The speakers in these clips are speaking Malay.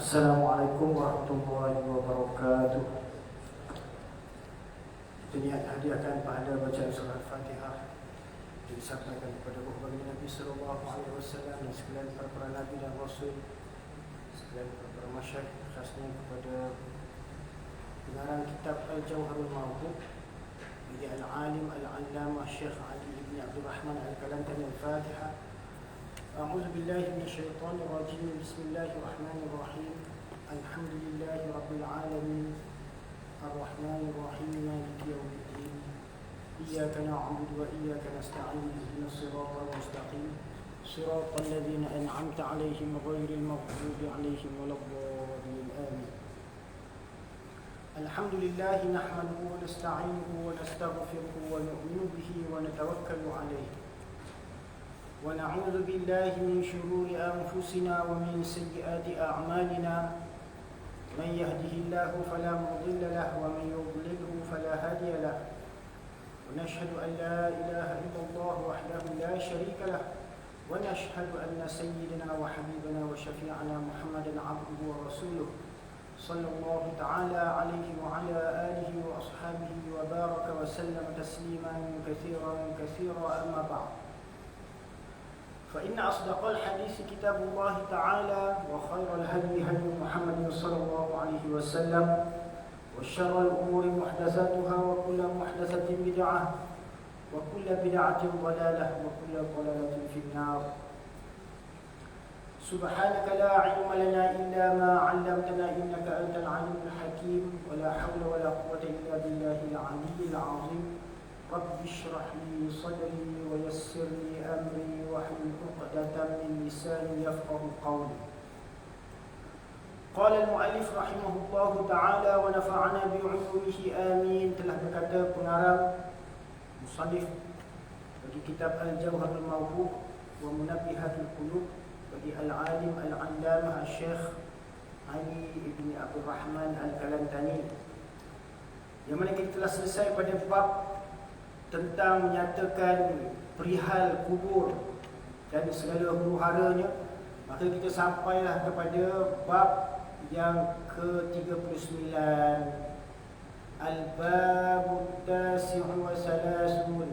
Assalamualaikum warahmatullahi wabarakatuh. Kita hadiahkan pada bacaan surah Al-Fatihah disampaikan kepada baginda Nabi sallallahu alaihi wasallam dan sekalian para nabi dan rasul, sekalian para masyayikh, khasnya kepada pengarang kitab Al-Jawharul Mawduh bagi al-alim al-allamah Syekh Ali ibn Abdul Rahman Al-Kalantani. Al-Fatihah. A'udzu billahi minasyaitonir rajim. Bismillahirrahmanirrahim. Alhamdulillahi rabbil alamin. Ar-Rahmanir Rahim. Maliki yaumiddin. Iyyaka na'budu wa iyyaka nasta'in. Ihdinas siratal mustaqim. Siratal ladzina an'amta 'alaihim ghairil maghdubi 'alaihim waladdallin. Amin. Alhamdulillah nahmaduhu wa nasta'inuhu wa nastaghfiruhu wa nu'minu bihi wa natawakkalu 'alaihi. ونعوذ بالله من شرور أنفسنا ومن سيئات أعمالنا من يهده الله فلا مضل له ومن يضلله فلا هادي له ونشهد أن لا إله إلا الله وحده لا شريك له ونشهد أن سيدنا وحبيبنا وشفيعنا محمدا عبده ورسوله صلى الله تعالى عليه وعلى آله وأصحابه وبارك وسلم تسليما كثيرا كثيرا. أما بعد، فإن أصدق الحديث كتاب الله تعالى وخير الهدي هدي محمد صلى الله عليه وسلم وشر الأمور محدثاتها وكل محدثة بدعة وكل بدعة ضلالة وكل ضلالة في النار. سبحانك لا علم لنا إلا ما علمتنا إنك أنت العليم الحكيم ولا حول ولا قوة إلا بالله العلي العظيم. رب اشرح لي صدري ويسر لي أمري واحلل عقدة من لساني يفقهوا قولي. قال المؤلف رحمه الله تعالى ونفعنا بعلومه آمين. Telah berkata pengarang musannif bagi kitab Al-Jawharul Mawduh wa Munabbihatul Qulub bagi al-alim al-allamah Syekh Ali ibn Abdul Rahman Al-Kalantani, yang mana kita telah selesai pada bab tentang menyatakan perihal kubur dan segala huru-haranya. Maka kita sampailah kepada bab yang ke-39, Al-Babut Tasi'u wa Salasun,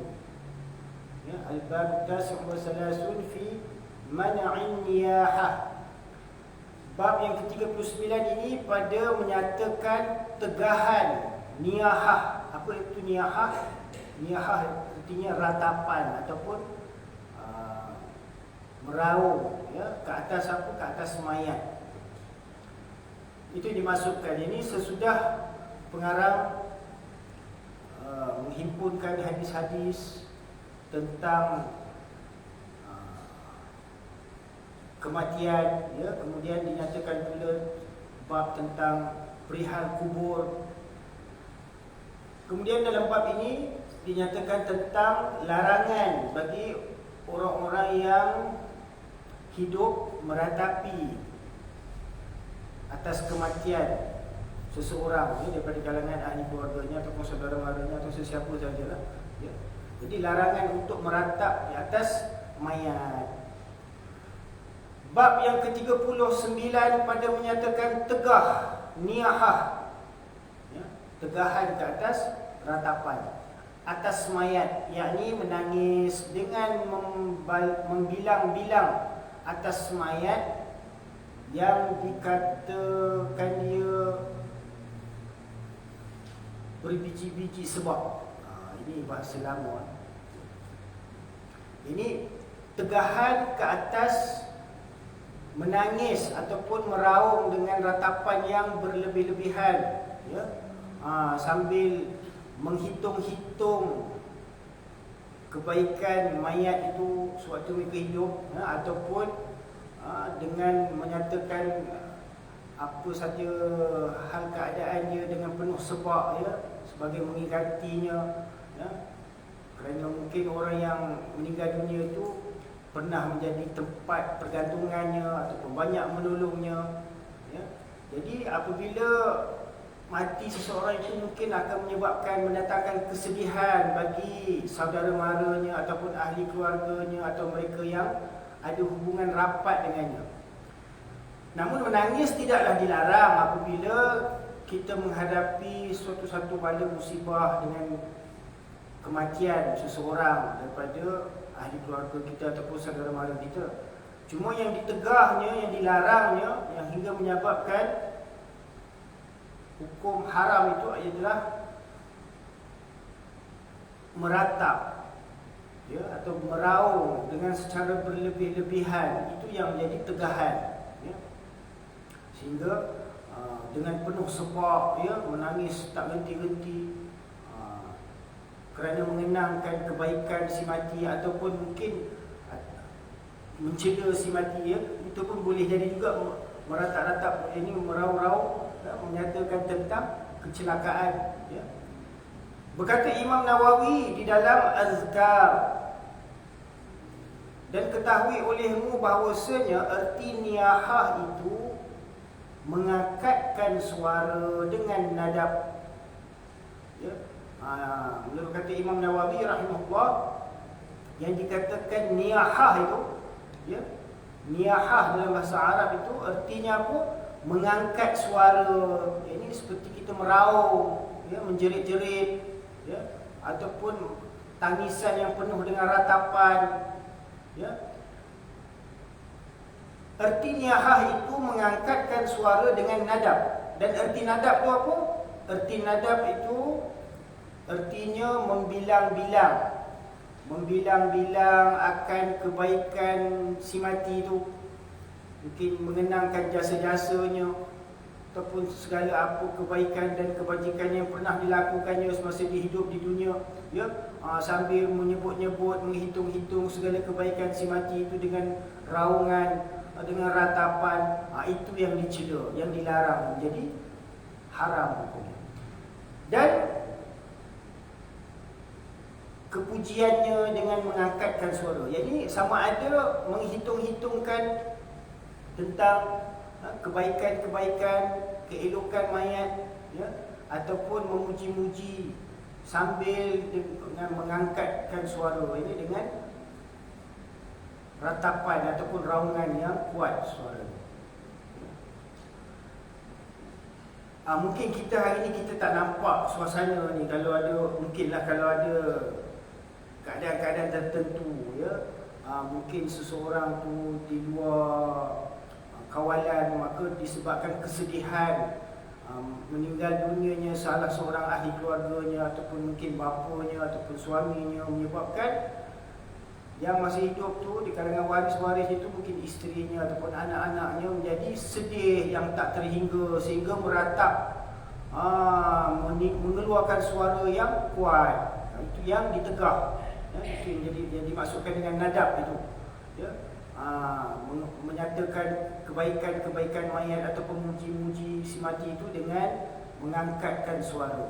ya, Al-Babut Tasi'u wa Salasun fi Man'in Niyahah. Bab yang ke-39 ini pada menyatakan tegahan niyahah. Apa itu niyahah? Niyahah artinya ratapan ataupun meraung, ya, ke atas apa? Ke atas mayat. Itu dimasukkan. Ini sesudah pengarang menghimpunkan hadis-hadis tentang kematian, ya, kemudian dinyatakan pula bab tentang perihal kubur. Kemudian dalam bab ini dinyatakan tentang larangan bagi orang-orang yang hidup meratapi atas kematian seseorang, ya, daripada kalangan ahli keluarganya ataupun saudara-maranya atau sesiapa sahajalah, ya. Jadi larangan untuk meratap di atas mayat. Bab yang ke-39 pada menyatakan tegah niyahah, ya, tegahan ke atas ratapan atas mayat, yakni menangis dengan membilang-bilang atas mayat yang dikatakan dia berbiji-biji sebab. Ini bahasa lama. Ini tegahan ke atas menangis ataupun meraung dengan ratapan yang berlebih-lebihan, ya, sambil menghitung-hitung kebaikan mayat itu sewaktu mereka hidup, ya, ataupun dengan menyatakan apa saja hal keadaan dia dengan penuh sebab, ya, sebagai mengingatinya, ya, kerana mungkin orang yang meninggal dunia itu pernah menjadi tempat pergantungannya ataupun banyak menolongnya, ya. Jadi apabila mati seseorang itu mungkin akan menyebabkan mendatangkan kesedihan bagi saudara maranya ataupun ahli. ahli keluarganya atau mereka yang ada hubungan rapat dengannya. Namun menangis tidaklah dilarang apabila kita menghadapi suatu bala musibah dengan kematian seseorang daripada ahli keluarga kita ataupun saudara mara kita. Cuma yang ditegahnya, yang dilarangnya, yang hingga menyebabkan hukum haram itu adalah meratap, ya, atau meraung dengan secara berlebih-lebihan. Itu yang menjadi tegahan, ya. Sehingga dengan penuh sepak, ya, menangis tak henti-henti kerana mengenangkan kebaikan si mati, ataupun mungkin mencela si mati, ya. Itu pun boleh jadi juga meratap-ratap, ini merau-rau, ya, menyatakan tentang kecelakaan, ya. Berkata Imam Nawawi di dalam Azkar, dan ketahui olehmu bahawasanya erti niyahah itu mengangkatkan suara dengan nadab, ya. Menurut kata Imam Nawawi rahimahullah, yang dikatakan niyahah itu, ya, niyahah dalam bahasa Arab itu artinya apa? Mengangkat suara. Ini seperti kita meraung, ya, menjerit-jerit, ya, ataupun tangisan yang penuh dengan ratapan, ya. Erti niyahah itu mengangkatkan suara dengan nadab. Dan erti nadab itu apa? Erti nadab itu artinya membilang-bilang akan kebaikan si mati itu. Mungkin mengenangkan jasa-jasanya ataupun segala apa kebaikan dan kebajikan yang pernah dilakukannya semasa dia hidup di dunia, ya. Sambil menyebut-nyebut, menghitung-hitung segala kebaikan si mati itu dengan raungan, dengan ratapan. Itu yang dicela, yang dilarang, menjadi haram hukumnya. Dan kepujiannya dengan mengangkatkan suara, yakni sama ada menghitung-hitungkan tentang kebaikan-kebaikan, keelokan mayat, ya, ataupun memuji-muji sambil dengan mengangkatkan suara, ini dengan ratapan ataupun raungan yang kuat suara. Mungkin kita hari ini kita tak nampak suasana ni, kalau ada, mungkinlah kalau ada keadaan-keadaan tertentu, ya, mungkin seseorang tu di luar kawalan, maka disebabkan kesedihan, meninggal dunianya salah seorang ahli keluarganya, ataupun mungkin bapanya ataupun suaminya, menyebabkan yang masih hidup tu di kalangan waris-waris itu, mungkin isterinya ataupun anak-anaknya menjadi sedih yang tak terhingga, sehingga meratap, mengeluarkan suara yang kuat. Itu yang ditegah, ya, itu yang dimaksudkan dengan nadab itu, ya. Menyatakan kebaikan-kebaikan mayat ataupun memuji-muji si mati itu dengan mengangkatkan suara.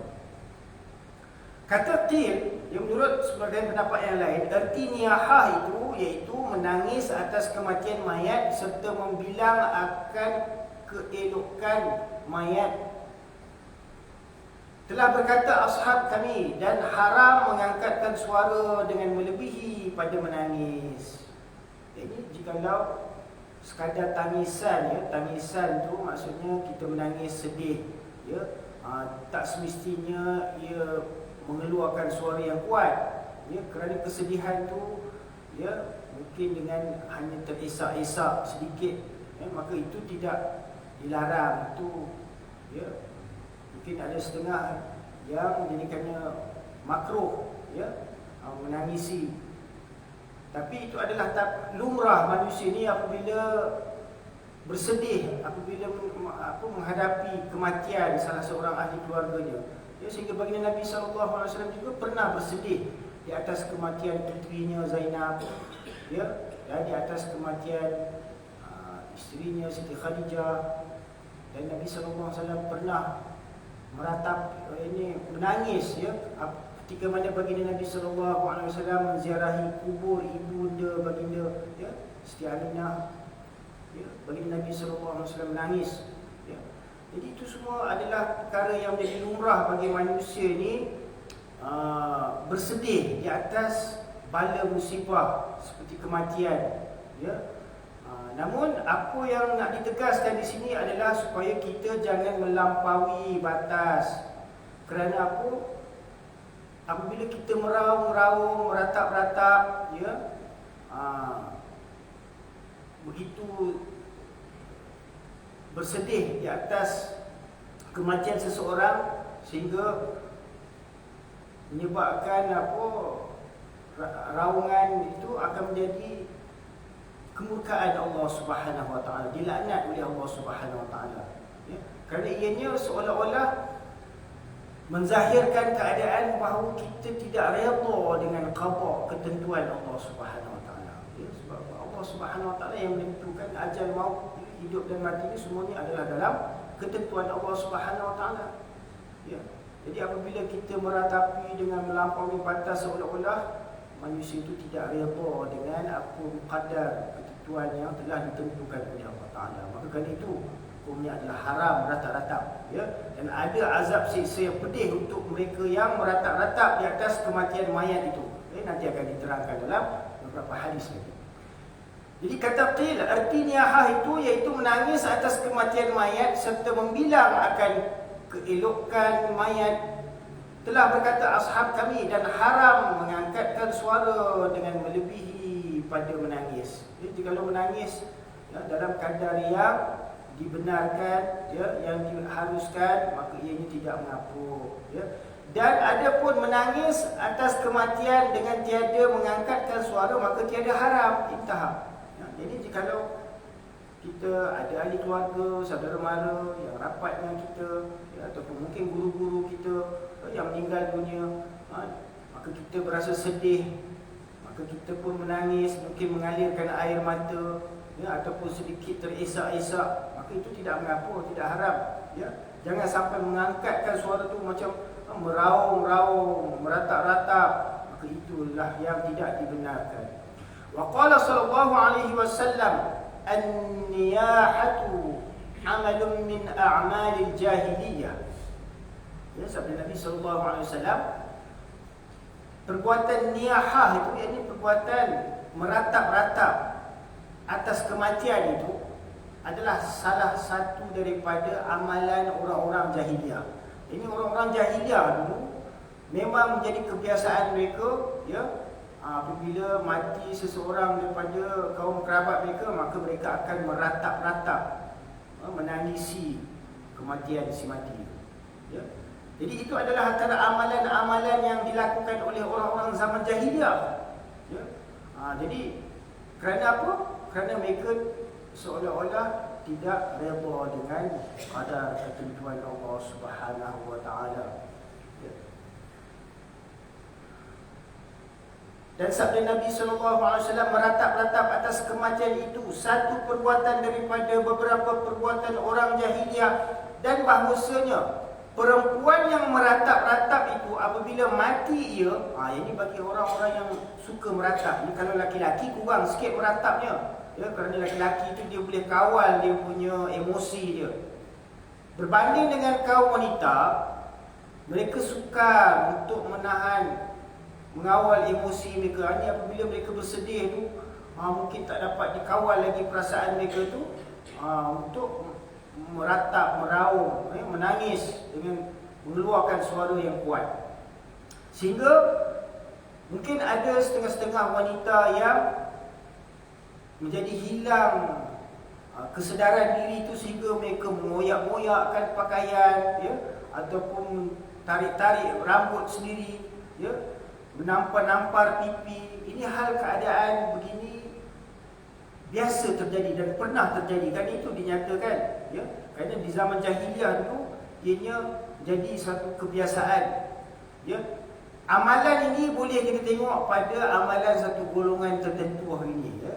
Kata Qil, yang menurut sebagian pendapat yang lain, erti niyahah itu iaitu menangis atas kematian mayat serta membilang akan keelokan mayat. Telah berkata ashab kami, dan haram mengangkatkan suara dengan melebihi pada menangis. Jadi jikalau sekadar tangisan, ya, tangisan tu maksudnya kita menangis sedih, ya, tak semestinya ia mengeluarkan suara yang kuat, ya, kerana kesedihan tu, ya, mungkin dengan hanya terisak-isak sedikit, ya, maka itu tidak dilarang. Itu, ya, mungkin ada setengah yang menjadikannya makruh, ya, menangisi. Tapi itu adalah lumrah manusia ni apabila bersedih, apabila menghadapi kematian salah seorang ahli keluarganya, ya, sehingga baginda Nabi SAW juga pernah bersedih di atas kematian putrinya Zainab, ya, dan di atas kematian isterinya Siti Khadijah. Dan Nabi SAW pernah meratap, menangis, ya, ketika mana baginda Nabi SAW menziarahi kubur ibunda baginda, ya, Siti Aminah, ya, baginda Nabi SAW menangis, ya. Jadi itu semua adalah perkara yang menjadi lumrah bagi manusia ni, bersedih di atas bala musibah seperti kematian, ya. Namun apa yang nak ditegaskan di sini adalah supaya kita jangan melampaui batas. Kerana apa? Apabila kita meraung-raung, meratap-ratap, ya, begitu bersedih di atas kematian seseorang sehingga menyebabkan raungan itu akan menjadi kemurkaan Allah Subhanahu Wa Taala, dilaknat oleh Allah Subhanahu Wa Taala. Ya, kerana ianya seolah-olah menzahirkan keadaan bahawa kita tidak redha dengan qada ketentuan Allah Subhanahu Wa Taala. Ya, sebab Allah Subhanahu Wa Taala yang menentukan ajal maut, hidup dan mati ini semuanya adalah dalam ketentuan Allah Subhanahu Wa Taala. Ya. Jadi apabila kita meratapi dengan melampaui batas seolah-olah manusia itu tidak redha dengan apa qadar ketentuan yang telah ditentukan oleh Allah Taala, maka kerana itu hukumnya adalah haram meratap-ratap, ya. Dan ada azab siksa yang pedih untuk mereka yang meratap-ratap di atas kematian mayat itu. Nanti akan diterangkan dalam beberapa hadis lagi. Jadi kata qil, arti niyahah itu iaitu menangis atas kematian mayat serta membilang akan keelokan mayat. Telah berkata ashab kami, dan haram mengangkatkan suara dengan melebihi pada menangis. Jadi kalau menangis, ya, dalam kadar yang dibenarkan, ya, yang diharuskan, maka ianya tidak mengapa, ya. Dan ada pun menangis atas kematian dengan tiada mengangkatkan suara, maka tiada haram, intahab. Ya, jadi jikalau kita ada ahli keluarga, saudara mara yang rapat dengan kita, ya, ataupun mungkin guru-guru kita yang meninggal dunia, maka kita berasa sedih, maka kita pun menangis, mungkin mengalirkan air mata, ya, ataupun sedikit terisak-isak, maka itu tidak mengapa, tidak haram, ya. Jangan sampai mengangkatkan suara tu macam meraung-raung, meratap-ratap, maka itulah yang tidak dibenarkan. Wa qala sallallahu alaihi wasallam, an-niyahatu amalun min a'malil jahiliyah. Ya, sabda Nabi SAW, perbuatan niyahah itu, iaitu perbuatan meratap-ratap atas kematian itu adalah salah satu daripada amalan orang-orang jahiliyah. Ini orang-orang jahiliyah dulu memang menjadi kebiasaan mereka, ya, apabila mati seseorang daripada kaum kerabat mereka, maka mereka akan meratap-ratap, menangisi kematian si mati, ya. Jadi itu adalah antara amalan-amalan yang dilakukan oleh orang-orang zaman jahiliyah, ya. Jadi kerana apa? Kerana mereka seolah-olah tidak redha dengan qadar ketentuan Allah Subhanahu Wa Taala, ya. Dan sabda Nabi SAW, meratap-ratap atas kematian itu satu perbuatan daripada beberapa perbuatan orang jahiliyah, dan bahawasanya perempuan yang meratap-ratap itu apabila mati ia, ini bagi orang-orang yang suka meratap. Ini kalau laki-laki kurang sikit meratapnya, ya, kerana laki-laki itu dia boleh kawal dia punya emosi dia. Berbanding dengan kaum wanita, mereka sukar untuk mengawal emosi mereka. Ini apabila mereka bersedih tu, mungkin tak dapat dikawal lagi perasaan mereka tu, untuk meratap, meraung, menangis dengan mengeluarkan suara yang kuat. Sehingga mungkin ada setengah-setengah wanita yang menjadi hilang kesedaran diri itu, sehingga mereka mengoyak-ngoyakkan pakaian, ya, ataupun tarik-tarik rambut sendiri, ya, menampar-nampar pipi. Ini hal keadaan begini biasa terjadi dan pernah terjadi, kan itu dinyatakan, ya. Kerana di zaman jahiliah dulu ianya jadi satu kebiasaan, ya. Amalan ini boleh kita tengok pada amalan satu golongan tertentu hari ini, ya.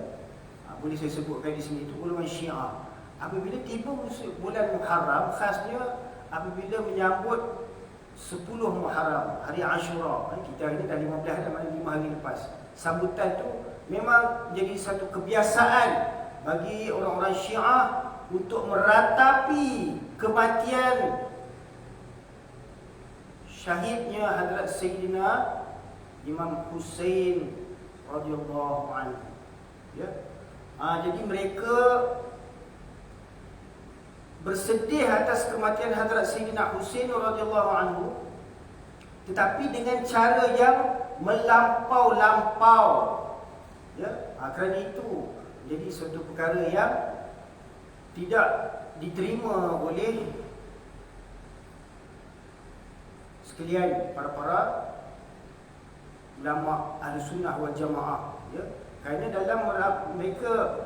Boleh saya sebutkan di sini, itu golongan Syiah. Apabila tiba bulan Muharram, khasnya apabila menyambut 10 Muharram, hari Ashura, kita hari ini dah 15 dah, mana 5 hari lepas. Sambutan tu memang jadi satu kebiasaan bagi orang-orang Syiah untuk meratapi kematian syahidnya Hadrat Sayyidina Imam Husain radhiyallahu anhu, ya. Jadi mereka bersedih atas kematian Hadrat Sayyidina Husain radhiyallahu anhu, tetapi dengan cara yang melampau-lampau. Ya, kerana itu jadi suatu perkara yang tidak diterima oleh sekalian para ulama Ahlussunnah wal Jamaah, ya. Kerana dalam mereka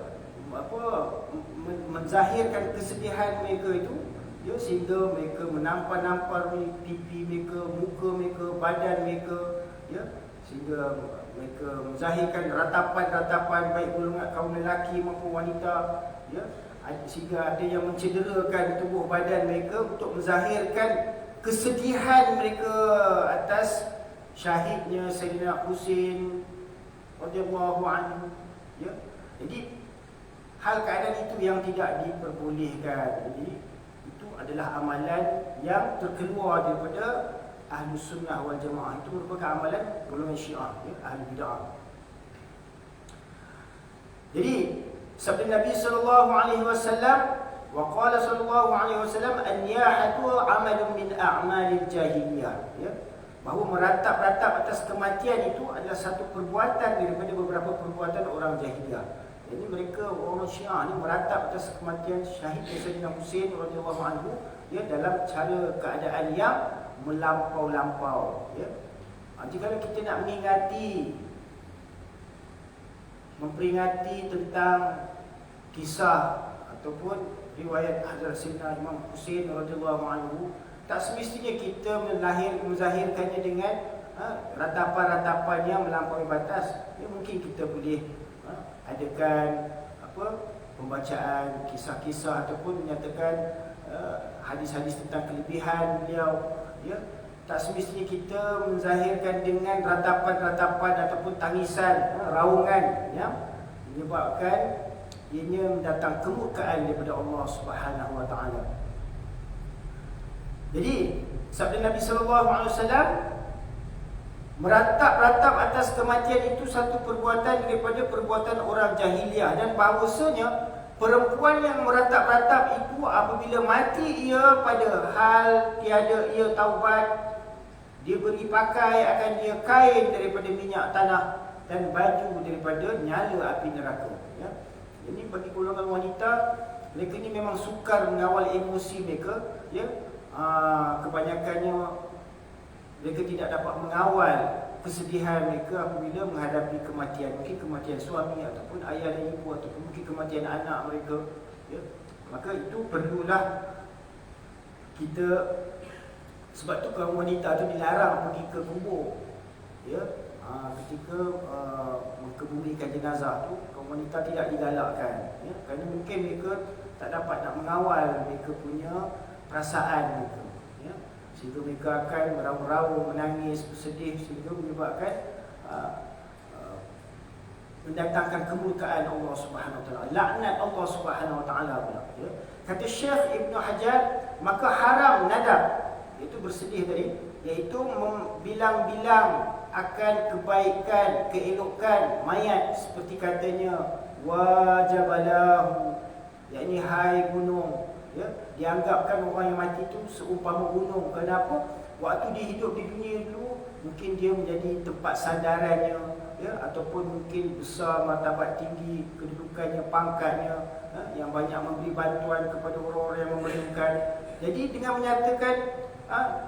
menzahirkan kesedihan mereka itu, ya, sehingga mereka menampar-nampar pipi mereka, muka mereka, badan mereka, ya, sehingga mereka menzahirkan ratapan-ratapan baik golongan kaum lelaki maupun wanita, ya, sehingga ada yang mencederakan tubuh badan mereka untuk menzahirkan kesedihan mereka atas syahidnya Sayyidina Husain radhiyallahu anhu, ya. Jadi hal keadaan itu yang tidak diperbolehkan. Jadi itu adalah amalan yang terkeluar daripada Ahlussunnah wal Jamaah. Itu merupakan amalan golongan Syiah, ya, ahli bid'ah. Jadi sabda Nabi sallallahu alaihi wasallam, wa qala sallallahu alaihi wasallam, an-niyahatu amalun min a'malil jahiliyah, ya. Bahawa meratap-ratap atas kematian itu adalah satu perbuatan daripada beberapa perbuatan orang jahiliyah. Jadi mereka orang Syiah ni meratap atas kematian syahid Sayyidina Husain radhiyallahu anhu, ya, dalam cara keadaan yang melampau-lampau, ya. Jadi kalau kita nak memperingati tentang kisah ataupun riwayat Hadrat Sayyidina Imam Husain radhiyallahu anhu, tak semestinya kita menzahirkannya dengan ratapan-ratapan yang melampaui batas. Ya, mungkin kita boleh adakan pembacaan kisah-kisah ataupun menyatakan hadis-hadis tentang kelebihan beliau, ya. Tak semestinya kita menzahirkan dengan ratapan-ratapan ataupun tangisan, raungan yang menyebabkan ianya mendatang kemurkaan daripada Allah Subhanahu wa taala. Jadi sabda Nabi sallallahu alaihi wasallam, meratap-ratap atas kematian itu satu perbuatan daripada perbuatan orang jahiliah, dan bahawasanya perempuan yang meratap-ratap itu apabila mati ia pada hal tiada ia taubat, dia beri pakai akan dia kain daripada minyak tanah dan baju daripada nyala api neraka, ya. Jadi bagi golongan wanita, mereka ni memang sukar mengawal emosi mereka, ya. Kebanyakannya mereka tidak dapat mengawal kesedihan mereka apabila menghadapi kematian, mungkin kematian suami ataupun ayah dan ibu, ataupun mungkin kematian anak mereka, ya. Maka itu perlulah kita, sebab tu kaum wanita tu dilarang pergi ke kubur, ya. Ketika mengebumikan jenazah tu, kaum wanita tidak digalakkan, ya, kerana mungkin mereka tak dapat nak mengawal mereka punya perasaan mereka, ya. Sehingga mereka akan meraung-raung, menangis, bersedih, sehingga menyebabkan mendatangkan kemurkaan Allah Subhanahu wa taala, laknat Allah Subhanahu wa taala pula, ya. Kata Syekh Ibn Hajar, maka haram nadab, iaitu bersedih tadi, iaitu membilang-bilang akan kebaikan, keelokan mayat, seperti katanya wajabalahu, yakni hai gunung, ya. Dianggapkan orang yang mati itu seumpama gunung. Kenapa? Waktu dia hidup di dunia dulu, mungkin dia menjadi tempat sandarannya, ya, ataupun mungkin besar martabat tinggi kedudukannya, pangkatnya, ya, yang banyak memberi bantuan kepada orang-orang yang memerlukan. Jadi dengan menyatakan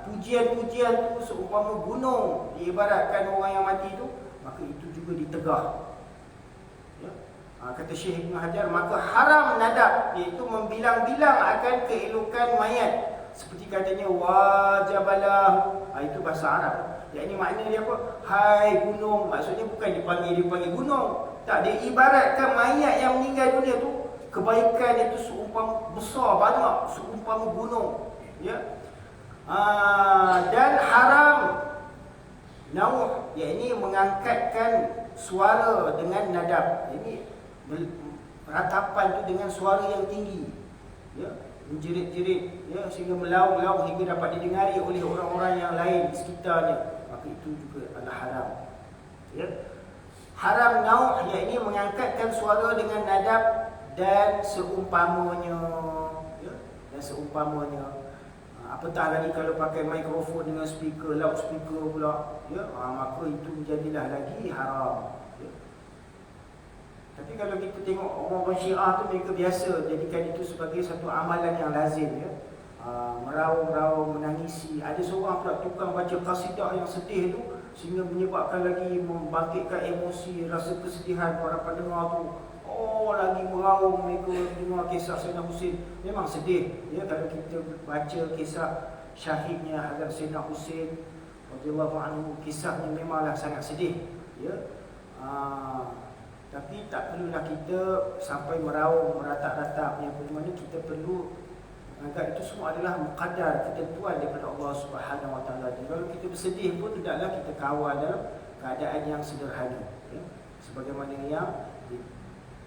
pujian-pujian itu seumpama gunung diibaratkan orang yang mati itu, maka itu juga ditegah, ya. Kata Syekh Ibn Hajar, maka haram nadab, iaitu membilang-bilang akan keelokan mayat, seperti katanya wajabalah, itu bahasa Arab. Yang ini maknanya dia apa? Hai gunung, maksudnya bukan dipanggil gunung, tak, dia ibaratkan mayat yang meninggal dunia tu, kebaikan itu seumpama besar, banyak, seumpama gunung, ya. Dan haram nauh, yakni mengangkatkan suara dengan nadab, ini ratapan tu dengan suara yang tinggi, ya, menjerit-jerit, ya, sehingga melaung-laung hingga dapat didengari oleh orang-orang yang lain di sekitarnya, maka itu juga adalah haram, ya. Haram nauh, yakni mengangkatkan suara dengan nadab dan seumpamanya, ya. dan seumpamanya. Apatah lagi kalau pakai mikrofon dengan speaker, loudspeaker pula, ya, maka itu menjadilah lagi haram. Ya. Tapi kalau kita tengok orang-orang Syiah tu, mereka biasa jadikan itu sebagai satu amalan yang lazim, ya. Meraung-raung, menangisi. Ada seorang pula tukang baca qasidah yang sedih tu, sehingga menyebabkan lagi membangkitkan emosi, rasa kesedihan para pendengar tu. Oh, lagi meraung mereka dengar kisah Sayyidina Husain. Memang sedih, ya, kalau kita baca kisah syahidnya Hazrat Sayyidina Husain radhiyallahu anhu, kisahnya memanglah sangat sedih, ya. Tapi tak perlulah kita sampai meraung, meratap-ratap. Yang bagaimana kita perlu anggap itu semua adalah muqaddar, ketentuan daripada Allah Subhanahu Wa Taala. Kalau kita bersedih pun tidaklah kita kawal dalam keadaan yang sederhana, ya. Sebagaimana yang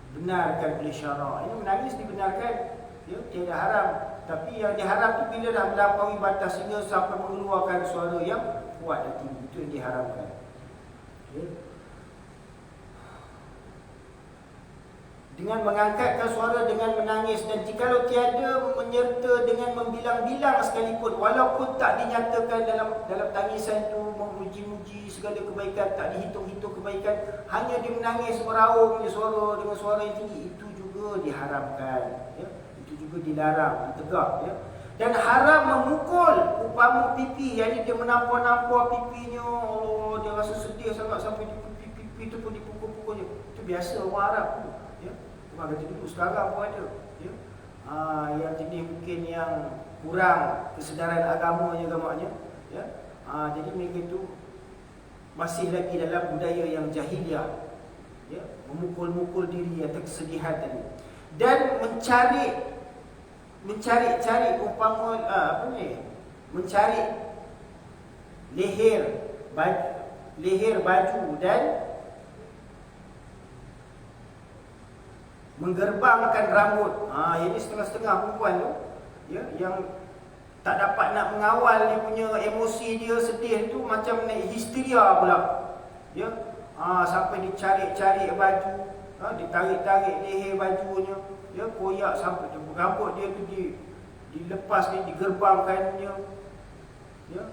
benarkan oleh syarak. Ini menangis dibenarkan, ya, tiada haram. Tapi yang diharam tu bila dah melampaui batas sehingga sampai mengeluarkan suara yang kuat dan tinggi, itu yang diharamkan. Ya. Dengan mengangkatkan suara, dengan menangis, dan jikalau tiada menyerta dengan membilang-bilang sekalipun, walaupun tak dinyatakan dalam tangisan itu memuji-muji segala kebaikan, tak dihitung-hitung kebaikan, hanya dia menangis meraung dia suara dengan suara yang tinggi, itu juga diharamkan, ya. Itu juga dilarang, ditegak, ya. Dan haram memukul umpama pipi, yang dia menampar-nampar pipinya, Allah, dia rasa sedih sangat sampai pipi itu pun dipukul-pukulnya. Itu biasa orang Arab tu, ya. Kata dulu, sekarang pun ada, ya. Yang jenis mungkin yang kurang kesedaran agamanya gamaknya, ya. Jadi mereka itu masih lagi dalam budaya yang jahiliah, ya, memukul-mukul diri atas kesedihan tadi. Dan mencari umpama mencari leher baju dan menggerbangkan rambut. Ini setengah-setengah perempuan tu, ya, yang tak dapat nak mengawal dia punya emosi dia sedih tu, macam naik histeria pula, ya. Sampai dicari-cari baju, ditarik-tarik leher bajunya, ya, koyak sampai rambut dia tu dilepas ni, digerbangkannya, ya.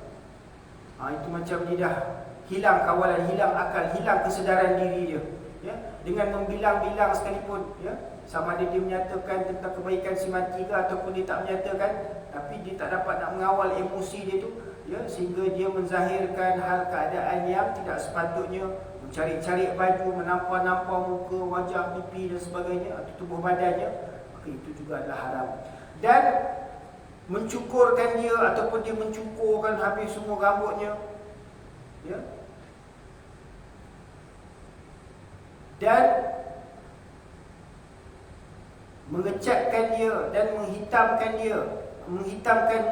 Itu macam dia dah hilang kawalan, hilang akal, hilang kesedaran diri dia, ya. Dengan membilang-bilang sekalipun, ya, sama ada dia menyatakan tentang kebaikan si mati ke ataupun dia tak menyatakan, tapi dia tak dapat nak mengawal emosi dia tu, ya, sehingga dia menzahirkan hal keadaan yang tidak sepatutnya, mencari-cari baju, menampar-nampar muka, wajah, pipi dan sebagainya, atau tubuh badannya, maka itu juga adalah haram. Dan mencukurkan dia ataupun dia mencukurkan habis semua rambutnya, ya. Dan mengecatkan dia dan menghitamkan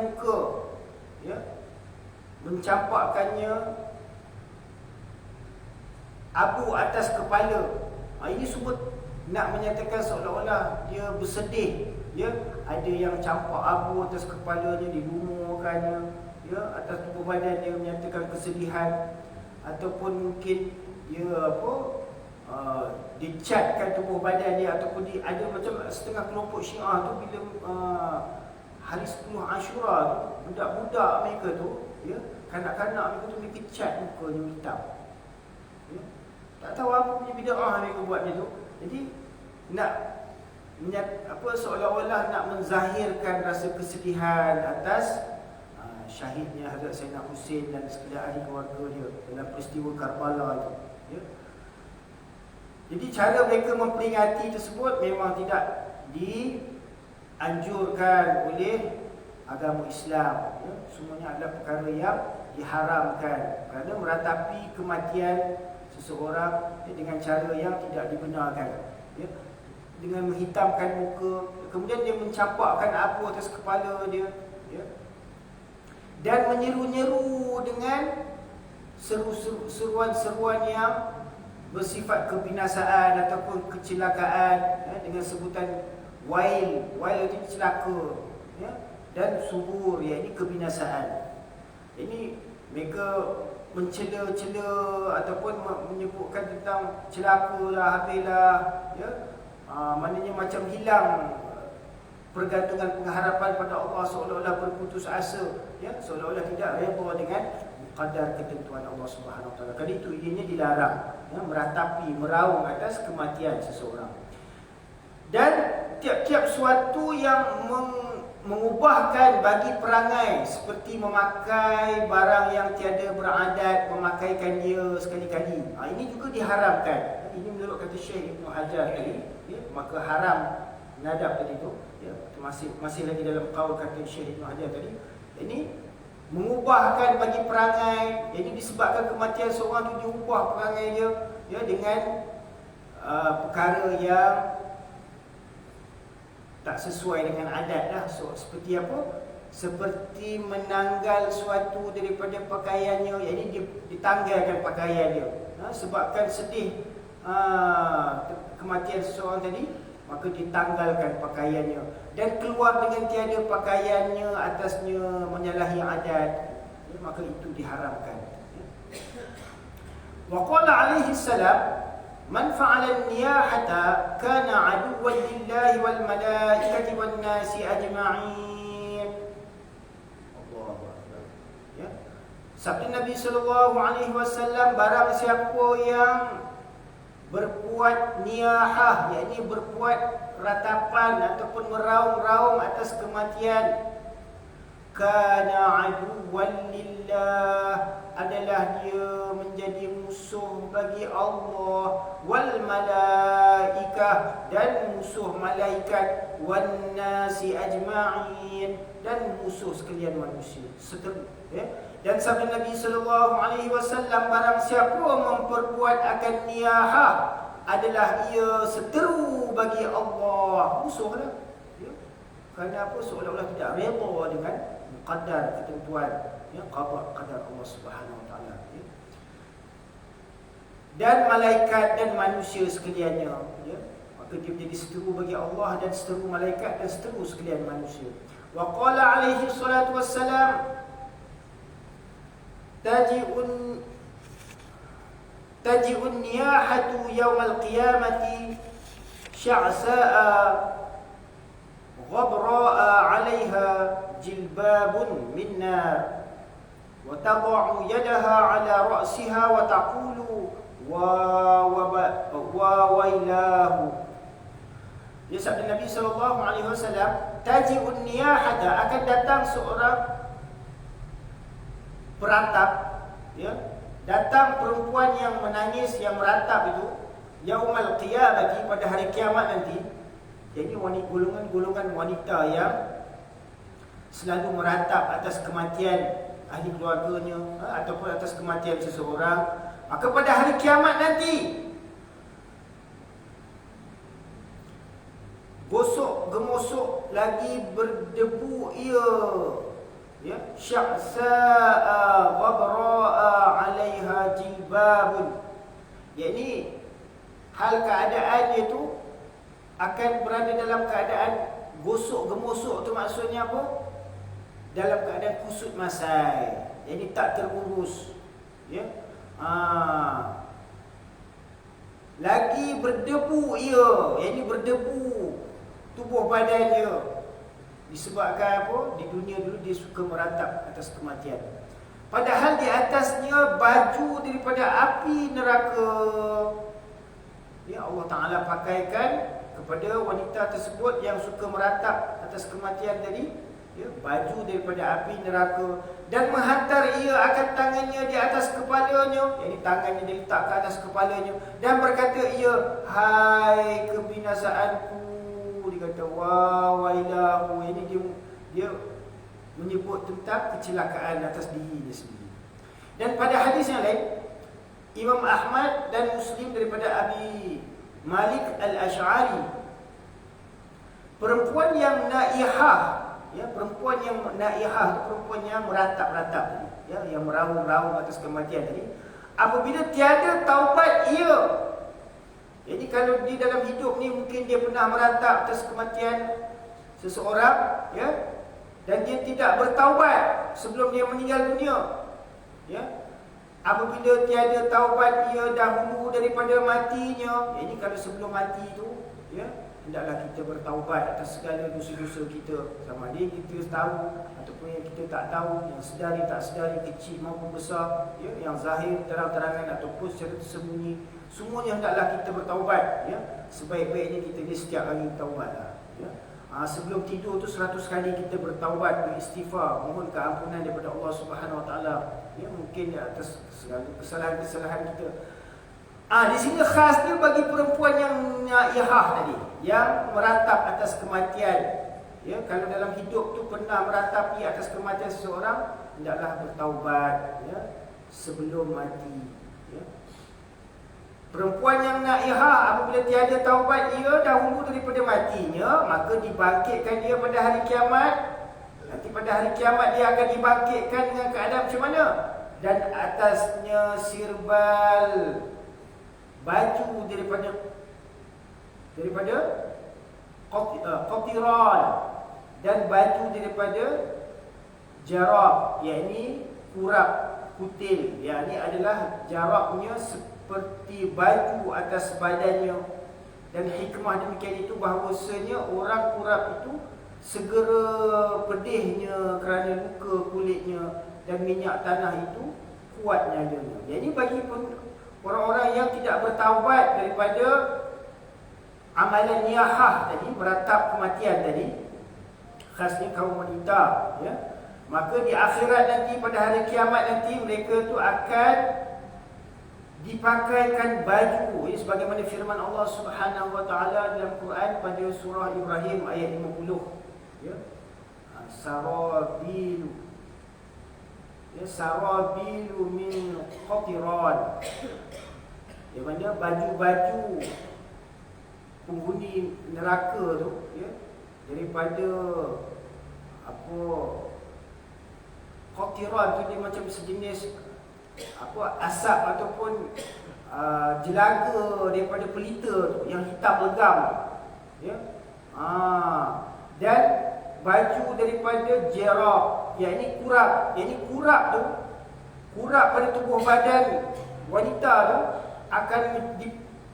muka, ya, mencampakkannya abu atas kepala. Ini semua nak menyatakan seolah-olah dia bersedih, ya. Ada yang campak abu atas kepalanya, dilumurkannya, ya, atas tubuh badan dia, menyatakan kesedihan. Ataupun mungkin dia dicatkan tubuh badan dia, ataupun ada macam setengah kelompok Syiah tu bila hari 10 Ashura tu, budak-budak mereka tu, ya, kanak-kanak mereka tu, mereka cat mukanya hitam, ya. Tak tahu apa punya bid'ah mereka buat macam tu. Jadi nak seolah-olah nak menzahirkan rasa kesedihan atas syahidnya Hazrat Sayyidina Husain dan sekalian ahli keluarga dia dalam peristiwa Karbala itu, ya. Jadi cara mereka memperingati tersebut memang tidak dianjurkan oleh agama Islam, ya. Semuanya adalah perkara yang diharamkan kerana meratapi kematian seseorang, ya, dengan cara yang tidak dibenarkan, ya. Dengan menghitamkan muka, kemudian dia mencampakkan abu atas kepala dia, ya. Dan menyeru-nyeru dengan seruan-seruan yang bersifat kebinasaan ataupun kecelakaan, ya, dengan sebutan wail itu celaka, ya, dan subur, ya, ini kebinasaan. Ini mereka mencela-cela ataupun menyebutkan tentang celakalah, habislah, ya. Maknanya macam hilang pergantungan pengharapan pada Allah, seolah-olah berputus asa, ya, seolah-olah tidak redha dengan qadar ketentuan Allah Subhanahu Wa Taala. Kerana itu ianya dilarang, ya, meratapi, meraung atas kematian seseorang. Dan tiap-tiap suatu yang mengubahkan bagi perangai, seperti memakai barang yang tiada beradat, memakaikan dia sekali-kali, ini juga diharamkan. Ini menurut kata Syekh Ibn Hajar tadi, ya, maka haram nadab tadi tu, ya, masih lagi dalam qaul kata Syekh Ibn Hajar tadi. Ini mengubahkan bagi perangai, jadi disebabkan kematian seorang tu diubah perangai dia, ya, dengan perkara yang tak sesuai dengan adat lah. So, seperti apa? Seperti menanggal suatu daripada pakaiannya, jadi ditanggalkan pakaian dia, sebabkan sedih kematian seseorang tadi, maka ditanggalkan pakaiannya dan keluar dengan tiada pakaiannya atasnya, menyalahi adat, ya, maka itu diharamkan. Wa qala alaihi salam, man fa'ala an-niyahata kana 'aduwwan lillahi wal malaikati wan nasi ajma'in. Allahu akbar. Ya. Sabda Nabi sallallahu alaihi wasallam, barang siapa yang berbuat niyahah, yakni berbuat ratapan ataupun meraung-raung atas kematian, kana aduwwan lillah, adalah dia menjadi musuh bagi Allah, wal malaikah, dan musuh malaikat, wan nasi ajma'in, dan musuh sekalian manusia. Seterusnya, ya. Dan sabda Nabi sallallahu alaihi wasallam, barang siapa memperbuat akan niyahah, adalah ia seteru bagi Allah, musuhlah, ya. Kerana apa? Seolah-olah tidak redha dengan qadar ketentuan, ya, qadar Allah Subhanahu Wa Taala, ya. Dan malaikat dan manusia sekaliannya, ya, maka dia menjadi seteru bagi Allah dan seteru malaikat dan seteru sekalian manusia. Wa qala alaihi salatu wassalam, taji'un niyahatu yawmal qiyamati sya'sa'a ghabra'a 'alayha jilbabun min nar wa tad'u yadaha 'ala ra'siha wa taqulu wa wailahu. Ya, sabda Nabi sallallahu alaihi wasallam, taji'un niyahata, akan datang seorang peratap, ya, datang perempuan yang menangis, yang meratap itu, yaumal qiyamati, pada hari kiamat nanti. Jadi golongan-golongan wanita yang selalu meratap atas kematian ahli keluarganya, ataupun atas kematian seseorang, maka pada hari kiamat nanti gosok gemosok lagi berdebu ia, ya, sya'sa'a ghabra'a 'alaiha jilbabun, yakni hal keadaan dia tu akan berada dalam keadaan gosok gemosok. Tu maksudnya apa? Dalam keadaan kusut masai, jadi tak terurus, ya. Lagi berdebu ia, yakni berdebu tubuh badan dia. Disebabkan apa? Di dunia dulu dia suka meratap atas kematian, padahal di atasnya baju daripada api neraka. Ya, Allah Ta'ala pakaikan kepada wanita tersebut yang suka meratap atas kematian tadi, ya, baju daripada api neraka, dan menghantar ia akan tangannya di atas kepalanya, jadi tangannya diletak ke atas kepalanya, dan berkata ia, hai kebinasaanku. Dia kata wailahu, ini dia menyebut tentang kecelakaan atas diri dia sendiri. Dan pada hadis yang lain, Imam Ahmad dan Muslim daripada Abi Malik Al-Ash'ari, perempuan yang naihah, ya, perempuan yang naihah itu perempuan yang meratap-ratap tadi, ya, yang meraung-raung atas kematian tadi, apabila tiada taubat ia, jadi kalau di dalam hidup ni mungkin dia pernah meratap atas kematian seseorang, ya, dan dia tidak bertaubat sebelum dia meninggal dunia, ya, apabila tiada taubat ia dahulu daripada matinya, jadi kalau sebelum mati itu, ya, hendaklah kita bertaubat atas segala dosa-dosa kita, sama ada kita tahu ataupun yang kita tak tahu, yang sedari tak sedari, kecil maupun besar, ya, yang zahir terang-terangan ataupun secara tersembunyi, semuanya hendaklah kita bertaubat, ya. Sebaik-baiknya kita ni setiap hari bertaubatlah, ya. Sebelum tidur tu 100 kali kita bertaubat, beristighfar, mohon keampunan daripada Allah Subhanahu Wa Taala, ya, mungkin atas segala kesalahan-kesalahan kita. Di sini khasnya bagi perempuan yang naihah tadi, yang meratap atas kematian. Ya, kalau dalam hidup tu pernah meratapi atas kematian seseorang, hendaklah bertaubat, ya, sebelum mati. Ya. Perempuan yang naihah apabila tiada taubat ia dahulu daripada matinya, maka dibangkitkan dia pada hari kiamat. Nanti pada hari kiamat dia akan dibangkitkan dengan keadaan macam mana? Dan atasnya sirbal, baju daripada qatiran, dan baju daripada jarab, yakni kurap kutil, yakni adalah jarabnya seperti baju atas badannya. Dan hikmah demikian itu bahawasanya orang kurap itu segera pedihnya kerana luka kulitnya, dan minyak tanah itu kuat nyalanya. Jadi bagi orang-orang yang tidak bertaubat daripada amalan niyahah tadi, meratap kematian tadi, khasnya kaum wanita, ya, maka di akhirat nanti, pada hari kiamat nanti, mereka tu akan dipakaikan baju, ya, sebagaimana firman Allah Subhanahu Wa Taala dalam Quran pada surah Ibrahim ayat 50, ya, sarabilu, ya, sarabilu min qatiran, di mana baju-baju penghuni neraka tu, ya, daripada apa, qatiran tu dia macam sejenis apa, asap ataupun jelaga daripada pelita tu yang hitam legam, ya. Dan baju daripada jerab, yakni kurap. Yakni kurap tu, kurap pada tubuh badan wanita tu akan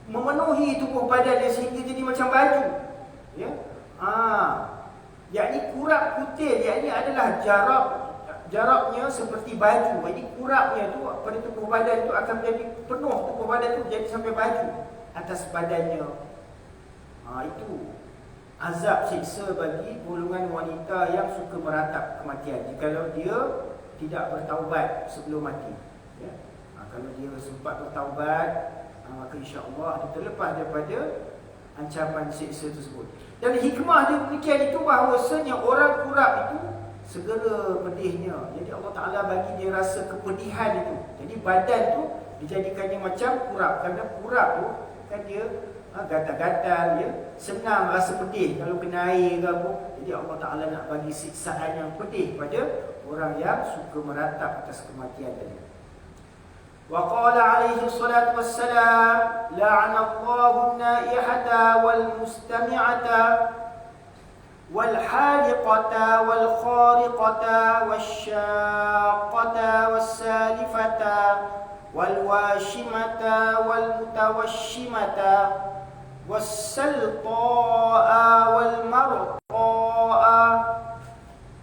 memenuhi tubuh badan dia sehingga jadi macam baju, ya. Yakni kurap kutil, yakni adalah jarabnya seperti baju. Jadi kurapnya tu pada tubuh badan tu akan menjadi penuh, tubuh badan tu jadi sampai baju atas badannya. Itu azab siksa bagi golongan wanita yang suka meratap kematian jikalau dia tidak bertaubat sebelum mati, ya. Kalau dia sempat bertaubat, maka insya-Allah dia terlepas daripada ancaman siksa tersebut. Dan hikmah dia demikian itu bahawasanya orang kurap itu segera pedihnya. Jadi Allah Ta'ala bagi dia rasa kepedihan itu. Jadi badan tu dijadikannya macam kurap. Kerana kurap tu kan dia gatal-gatal, ya, senang rasa pedih kalau kena air ke apa. Jadi Allah Ta'ala nak bagi siksaan yang pedih pada orang yang suka meratap atas kematian tadi. Wa qala alaihi salatu wassalam, la'anallahu an-naihata wal mustami'ata wal haliqata wal khariqata wasyaqata wassalifata wal washimata wal mutawashimata wassalqa'a wal marqa'a.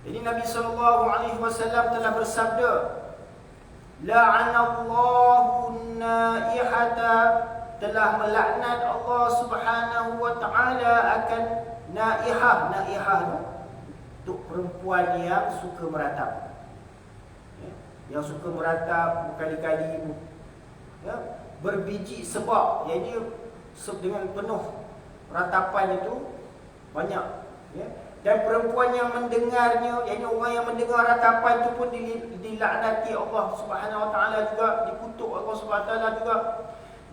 Jadi Nabi SAW telah bersabda, la'anallahu naihata, telah melaknat Allah Subhanahu wa Ta'ala akan naihah. Naihah tu untuk perempuan yang suka meratap, ya, yang suka meratap berkali-kali, ya, berbiji sebab, jadi dengan penuh ratapan itu banyak, ya. Dan perempuan yang mendengarnya, yakni orang yang mendengar ratapan itu pun dilaknati Allah Subhanahu Wa Taala juga, dikutuk Allah Subhanahu Wa Taala juga.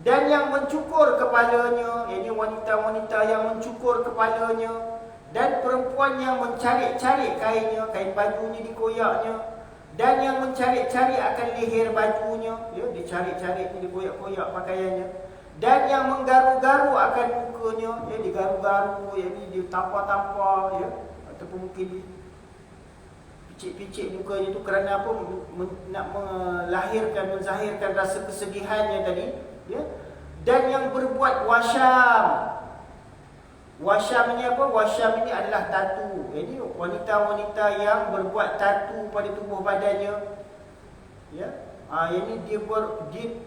Dan yang mencukur kepalanya, yakni wanita-wanita yang mencukur kepalanya, dan perempuan yang mencarik-carik kainnya, kain bajunya dikoyaknya, dan yang mencari-cari akan leher bajunya, ya, dicari-cari, dikoyak-koyak pakaiannya, dan yang menggaru-garu akan mukanya, ya, digaru-garu, ya, ditampar-tampar, ya, ataupun mungkin picit-picit mukanya itu kerana apa? Nak melahirkan, menzahirkan rasa kesedihannya tadi, ya. Dan yang berbuat wasyam, Wasyam ini apa? Wasyam ini adalah tatu. Jadi wanita-wanita yang berbuat tatu pada tubuh badannya, ya, ini dia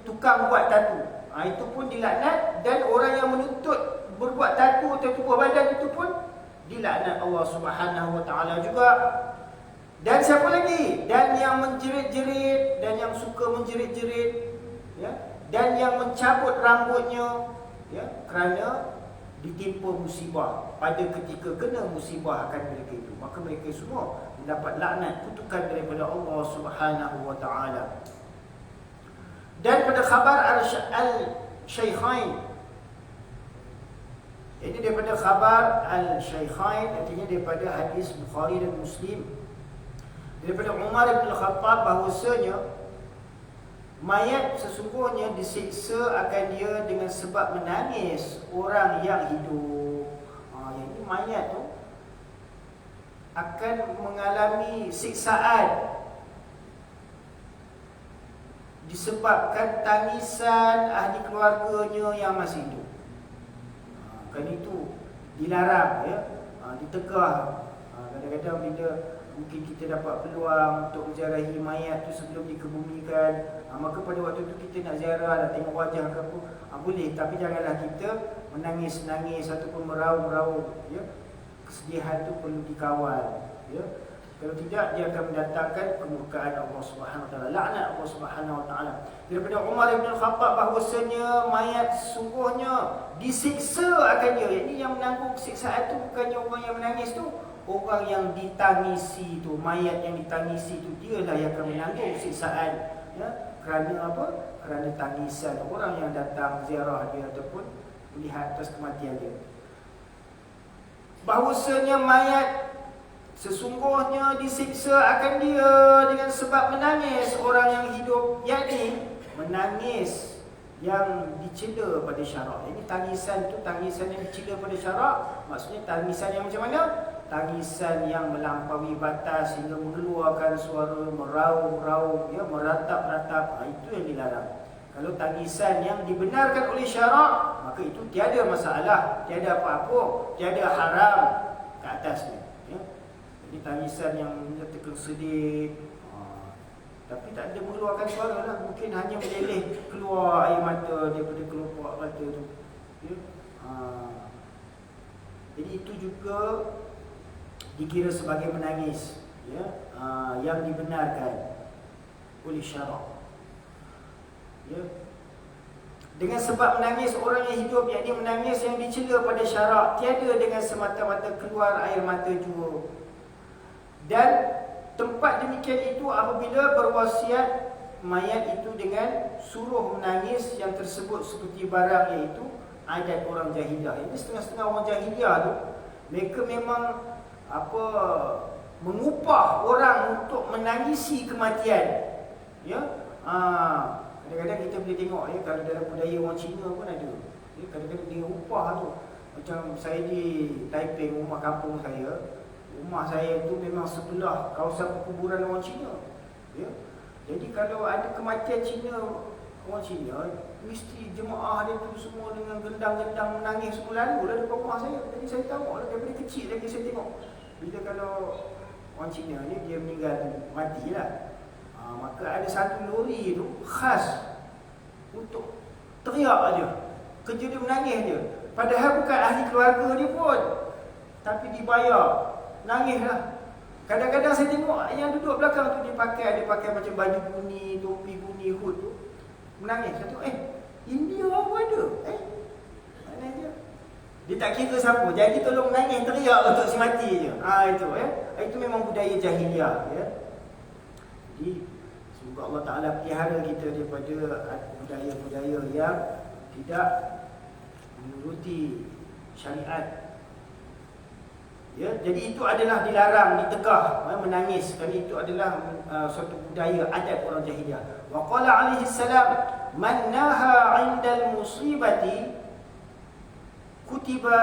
tukang buat tatu. Itu pun dilaknat, dan orang yang menuntut berbuat tatu atau tubuh badan itu pun dilaknat Allah Subhanahu Wa Taala juga. Dan siapa lagi? Dan yang menjerit-jerit, dan yang suka menjerit-jerit, ya, dan yang mencabut rambutnya, ya, kerana ditimpa musibah. Pada ketika kena musibah akan mereka itu, maka mereka semua mendapat laknat, kutukan daripada Allah Subhanahu Wa Taala. Dan pada khabar Al-Shaykhain, ini daripada khabar Al-Shaykhain, artinya daripada hadis Bukhari dan Muslim, daripada Umar bin Khattab, bahawasanya mayat sesungguhnya disiksa akan dia dengan sebab menangis orang yang hidup. Yang mayat tu akan mengalami siksaan disebabkan tangisan ahli keluarganya yang masih hidup. Kan itu dilarang, ya, ditegah. Kadang-kadang bila mungkin kita dapat peluang untuk menziarahi mayat tu sebelum dikebumikan, maka pada waktu tu kita nak ziarah dan tengok wajah ke apa, boleh. Tapi janganlah kita menangis-nangis ataupun meraung-raung, ya. Kesedihan tu perlu dikawal, ya. Kalau tidak, dia akan mendatangkan kemurkaan Allah Subhanahu Wa Taala, laknat Allah Subhanahu Wa Taala. Daripada Umar bin Khattab, bahawasanya mayat sungguhnya disiksa akan dia. Ini yang menanggung siksaan tu bukannya orang yang menangis tu, orang yang ditangisi tu, mayat yang ditangisi tu, dialah yang akan menanggung siksaan, ya. Kerana apa? Kerana tangisan orang yang datang ziarah dia ataupun melihat atas kematian dia. Bahawasanya mayat sesungguhnya disiksa akan dia dengan sebab menangis orang yang hidup, yakni menangis yang dicela pada syarak. Ini tangisan tu, tangisan yang dicela pada syarak, maksudnya tangisan yang macam mana? Tangisan yang melampaui batas hingga mengeluarkan suara meraung-raung, ya, meratap-ratap, itu yang dilarang. Kalau tangisan yang dibenarkan oleh syarak, maka itu tiada masalah, tiada apa-apa, tiada haram ke atasnya, ya. Jadi tangisan yang menyatakan sedih, tapi tak ada mengeluarkan suara lah, mungkin hanya meleleh keluar air mata daripada kelopak mata tu, ya. Jadi itu juga dikira sebagai menangis, ya, yang dibenarkan oleh syarak, ya. Dengan sebab menangis orang yang hidup, yakni menangis yang dicela pada syarak, tiada dengan semata-mata keluar air mata jua. Dan tempat demikian itu apabila berwasiat mayat itu dengan suruh menangis yang tersebut seperti barang, iaitu adat orang jahiliah. Ini setengah-setengah orang jahiliah tu, mereka memang mengupah orang untuk menangisi kematian, ya. Kadang-kadang kita boleh tengok, ya, kalau dalam budaya orang Cina pun ada, ya, kadang-kadang dia upah tu. Macam saya di Taiping, rumah kampung saya, rumah saya tu memang sebelah kawasan perkuburan orang Cina, ya. Jadi kalau ada kematian Cina, orang Cina, mesti jemaah dia tu semua dengan gendang-gendang menangis semua lalu lah depan rumah saya. Jadi saya tahu lah, daripada kecil lagi saya tengok. Bila kalau orang Cina ni dia meninggal matilah, maka ada satu lori tu khas untuk teriak aja, kerja dia menangis je. Padahal bukan ahli keluarga dia pun, tapi dibayar, nangis lah. Kadang-kadang saya tengok yang duduk belakang tu, dia pakai macam baju bunyi, topi bunyi, hood tu, menangis. Saya tengok, India apa ada? Mana dia? Dia tak kira siapa, jadi tolong menangis, teriak untuk si mati je. Itu, itu memang budaya jahiliah, ya. Jadi semoga Allah Ta'ala pelihara kita daripada budaya-budaya yang tidak menuruti syariat, ya. Jadi itu adalah dilarang, ditegah, menangis, kerana itu adalah suatu budaya adat orang jahiliah. Wa qala alaihi salam, man naha 'indal musibati kutiba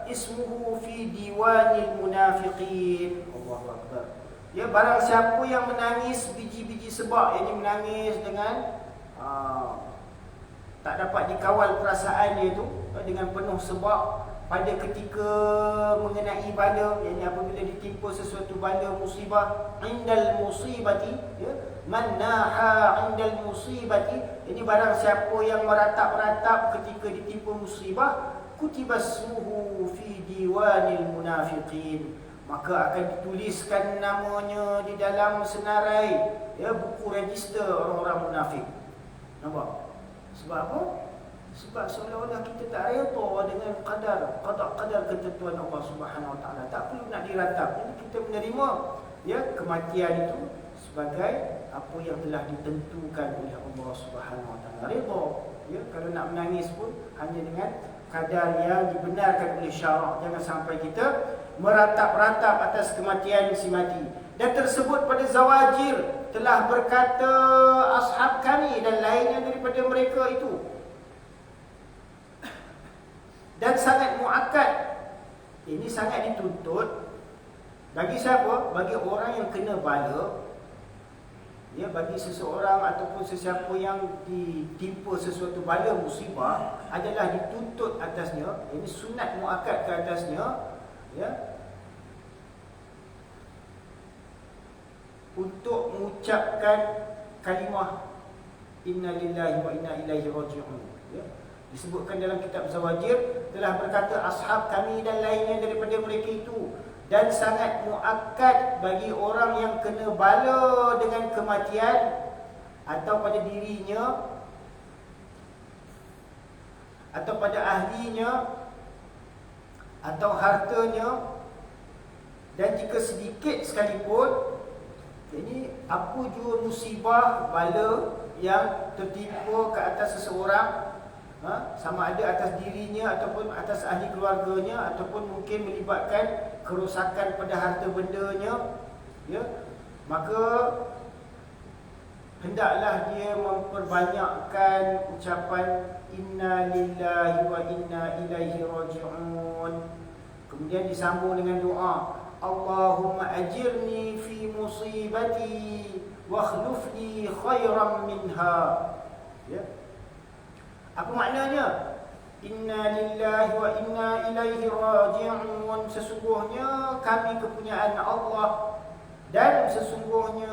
ismuhu fi diwanil munafiqin. Allahu akbar. Ya, barang siapa yang menangis biji-biji sebab, yang menangis dengan tak dapat dikawal perasaan dia tu, dengan penuh sebab, pada ketika mengenai bala, yakni apabila ditimpa sesuatu bala musibah, indal musibati, ya, man naha indal musibati, ini barang siapa yang meratap-ratap ketika ditimpa musibah, kutibasmuhu fi diwanil munafiqin, maka akan dituliskan namanya di dalam senarai, ya, buku register orang-orang munafik. Nampak? Sebab apa? Sebab seolah-olah kita tak redha dengan qadar ketentuan Allah Subhanahu Wa Taala. Tak perlu nak diratap. Jadi kita menerima, ya, kematian itu sebagai apa yang telah ditentukan oleh Allah Subhanahu Wa Taala. Redha, ya, kalau nak menangis pun hanya dengan kadar yang dibenarkan oleh syarak. Jangan sampai kita meratap-ratap atas kematian si mati. Dan tersebut pada Zawajir telah berkata ashab kami dan lainnya daripada mereka itu. Dan sangat muakkad. Ini sangat dituntut bagi siapa? Bagi orang yang kena bala, ya, bagi seseorang ataupun sesiapa yang ditimpa sesuatu bala musibah, adalah dituntut atasnya, ini sunat muakkad ke atasnya, ya, untuk mengucapkan kalimah inna lillahi wa inna ilaihi raji'un, ya. Disebutkan dalam kitab Zawajir telah berkata ashab kami dan lainnya daripada mereka itu, dan sangat muakkad bagi orang yang kena bala dengan kematian atau pada dirinya atau pada ahlinya atau hartanya, dan jika sedikit sekalipun, ini apa jua musibah bala yang tertimpa ke atas seseorang, sama ada atas dirinya ataupun atas ahli keluarganya, ataupun mungkin melibatkan kerosakan pada harta bendanya, ya, maka hendaklah dia memperbanyakkan ucapan inna lillahi wa inna ilaihi raji'un. Kemudian disambung dengan doa, Allahumma ajirni fi musibati wa akhlif li khairan minha, ya. Apa maknanya? Inna lillahi wa inna ilaihi raji'un. Sesungguhnya kami kepunyaan Allah, dan sesungguhnya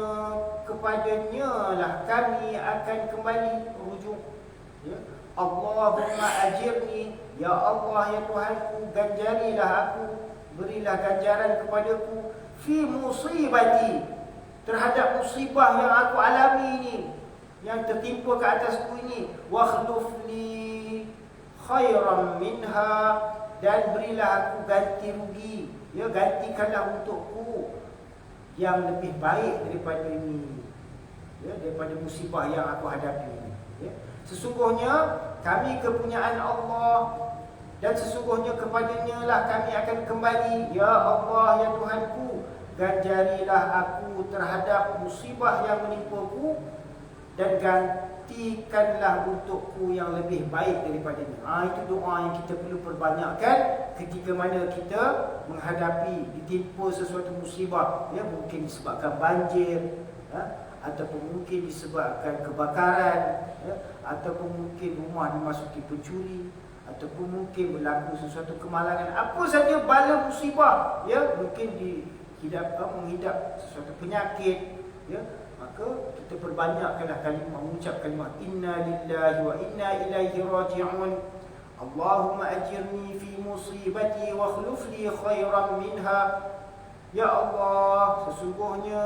kepadanya lah kami akan kembali rujuk, ya. Allahumma ajirni, ya Allah, ya Tuhanku, ganjarilah aku, berilah ganjaran kepadaku, fi musibati, terhadap musibah yang aku alami ini, yang tertimpa ke atasku ini, wa akhlif li khairan minha, dan berilah aku ganti rugi, ya, gantikanlah untukku yang lebih baik daripada ini, ya, daripada musibah yang aku hadapi ini, ya. Sesungguhnya kami kepunyaan Allah, dan sesungguhnya kepadanya lah kami akan kembali, ya Allah, ya Tuhanku, ganjarilah aku terhadap musibah yang menimpaku, dan gantikanlah untukku yang lebih baik daripadanya. Itu doa yang kita perlu perbanyakkan ketika mana kita menghadapi, ditimpa sesuatu musibah, ya, mungkin disebabkan banjir, ya, ataupun mungkin disebabkan kebakaran, ya, ataupun mungkin rumah dimasuki pencuri, ataupun mungkin berlaku sesuatu kemalangan, apa saja bala musibah, ya, mungkin menghidap sesuatu penyakit, ya, maka kita perbanyakkanlah kalimah, mengucap kalimah inna lillahi wa inna ilaihi raji'un. Allahumma ajirni fi musibati wa akhlif li khairan minha. Ya Allah, sesungguhnya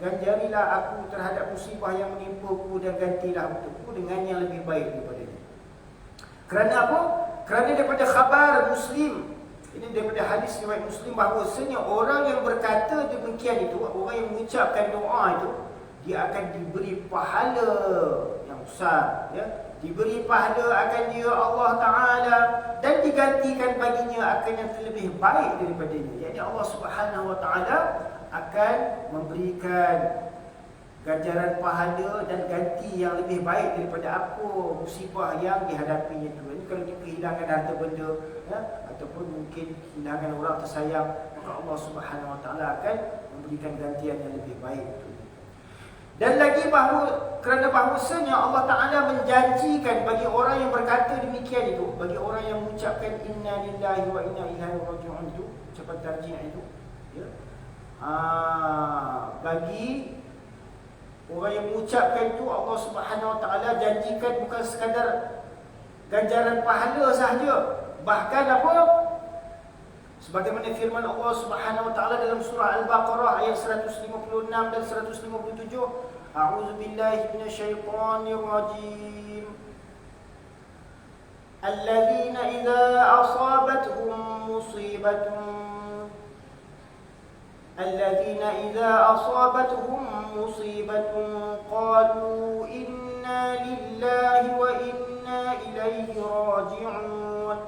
ganjarilah aku terhadap musibah yang menimpaku, dan gantilah untukku dengan yang lebih baik daripadanya. Kerana apa? Kerana daripada khabar Muslim, ini daripada hadis riwayat Muslim, bahawasanya orang yang berkata demikian itu, orang yang mengucapkan doa itu, dia akan diberi pahala yang besar, ya, diberi pahala akan dia Allah Ta'ala, dan digantikan baginya akan yang lebih baik daripadanya. Jadi Allah Subhanahu Wa Ta'ala akan memberikan ganjaran pahala dan ganti yang lebih baik daripada apa musibah yang dihadapinya itu. Ini kalau dia kehilangan harta benda, ya, ataupun mungkin kehilangan orang tersayang, maka Allah Subhanahu Wa Ta'ala akan memberikan gantian yang lebih baik itu. Dan lagi kerana bahawasanya Allah Ta'ala menjanjikan bagi orang yang berkata demikian itu, bagi orang yang mengucapkan inna lillahi wa inna ilaihi raji'un itu, ucapan tarjih itu, ya. Bagi orang yang mengucapkan itu, Allah Subhanahu Wa Ta'ala janjikan bukan sekadar ganjaran pahala sahaja, bahkan apa? Sebagaimana firman Allah Subhanahu Wa Ta'ala dalam surah Al-Baqarah ayat 156 dan 157, A'udzu billahi minasyaitonir rajim. Alladzina idza asabatuhum musibatun qalu inna lillahi wa inna ilaihi raji'un.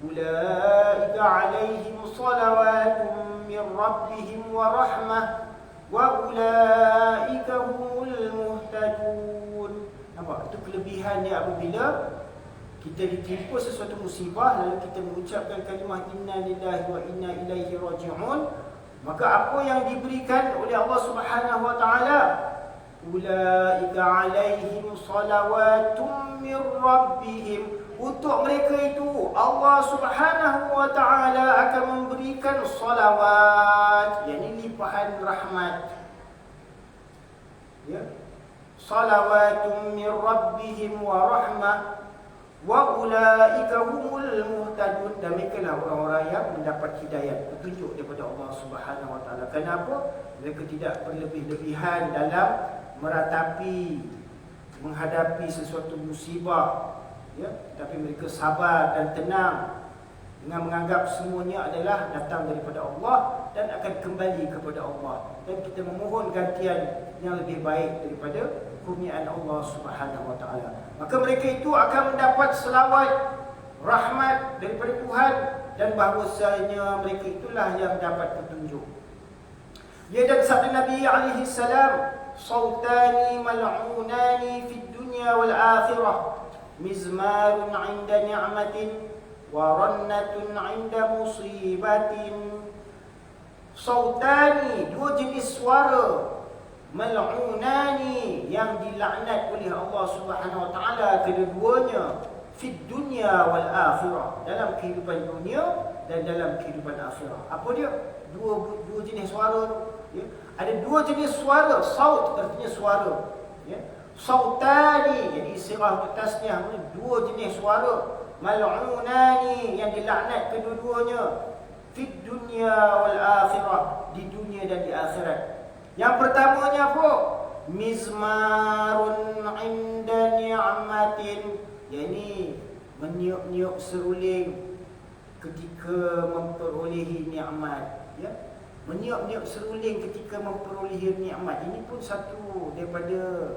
Ulaika 'alaihim salawatun min rabbihim wa rahmah wa ulaika humul muhtadun. Nampak? Itu kelebihannya apabila kita ditimpa sesuatu musibah lalu kita mengucapkan kalimah inna lillahi wa inna ilaihi raji'un, maka apa yang diberikan oleh Allah Subhanahu Wa Ta'ala, ulaika 'alaihim salawatun min rabbihim, untuk mereka itu Allah Subhanahu Wa Ta'ala akan memberikan salawat, yakni limpahan rahmat, ya, salawatun min rabbihim wa rahmah wa ulaika humul muhtadun, dan mereka lah orang-orang yang mendapat hidayah, petunjuk daripada Allah Subhanahu Wa Ta'ala. Kenapa? Mereka tidak berlebih-lebihan dalam meratapi, menghadapi sesuatu musibah, ya, tapi mereka sabar dan tenang dengan menganggap semuanya adalah datang daripada Allah dan akan kembali kepada Allah, dan kita memohon gantian yang lebih baik daripada kurniaan Allah Subhanahu Wa Ta'ala. Maka mereka itu akan mendapat selawat rahmat daripada Tuhan, dan bahawasanya mereka itulah yang dapat petunjuk. Ya, dan sabda Nabi alaihi salam, sautani mal'unani fid dunya wal akhirah, mizmarun 'inda ni'matin wa rannatun 'inda musibatin. Sautani, dua jenis suara, mal'unani, yang dilaknat oleh Allah Subhanahu Wa Ta'ala, kedua-duanya, fid dunya wal akhirah, dalam kehidupan dunia dan dalam kehidupan akhirat. Apa dia? Dua jenis suara tu, ya. Ada dua jenis suara. Saut artinya suara, ya. Sautani, jadi sirah tasniah, dua jenis suara. Mal'unani, yang dilaknat kedua-duanya, fid dunya wal akhirah, di dunia dan di akhirat. Yang pertamanya apa? Mizmarun 'inda ni'matin, yakni meniup-niup seruling ketika memperolehi nikmat, ya. Meniup-niup seruling ketika memperolehi nikmat, ini pun satu daripada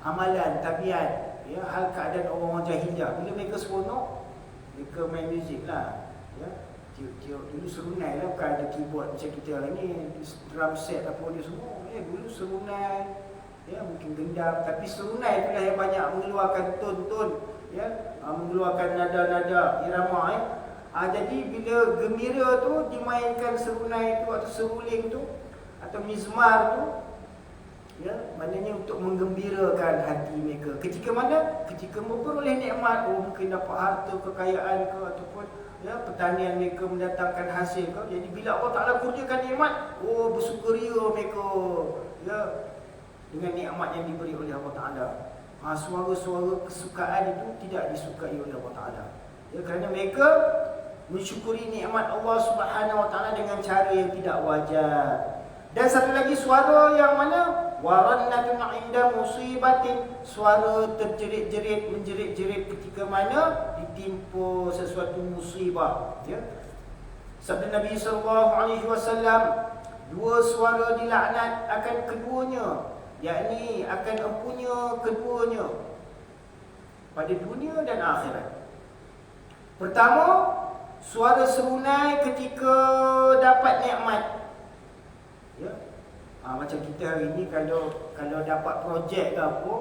amalan tabiat, ya, hal keadaan orang-orang jahiliah. Bila mereka seronok, mereka main muzik lah, ya. Tiup-tiup, dulu serunai lah, bukan ada keyboard macam kita hari ni, drum set apa dia semua. Dulu serunai, ya, mungkin gendam, tapi serunai itulah yang banyak mengeluarkan ton-ton, ya, mengeluarkan nada-nada irama, ya. Jadi bila gembira tu dimainkan serunai tu atau seruling tu atau mizmar tu, ya, maknanya untuk menggembirakan hati mereka. Ketika mana? Ketika memperoleh nikmat, mungkin dapat harta, kekayaan ke, ataupun, ya, pertanian mereka mendatangkan hasil ke. Jadi bila Allah Ta'ala kurniakan nikmat, bersukaria mereka, ya, dengan nikmat yang diberi oleh Allah Ta'ala. Suara-suara kesukaan itu tidak disukai oleh Allah Ta'ala, ya, kerana mereka mensyukuri nikmat Allah Subhanahu Wa Ta'ala dengan cara yang tidak wajar. Dan satu lagi suara yang mana? Warannatun 'inda musibatin, suara terjerit-jerit, menjerit-jerit ketika mana ditimpa sesuatu musibah, ya. Sabda Nabi SAW, dua suara dilaknat akan keduanya, yakni akan empunya keduanya pada dunia dan akhirat. Pertama, suara serunai ketika dapat nikmat, ya. Macam kita hari ni kalau dapat projek ke apa,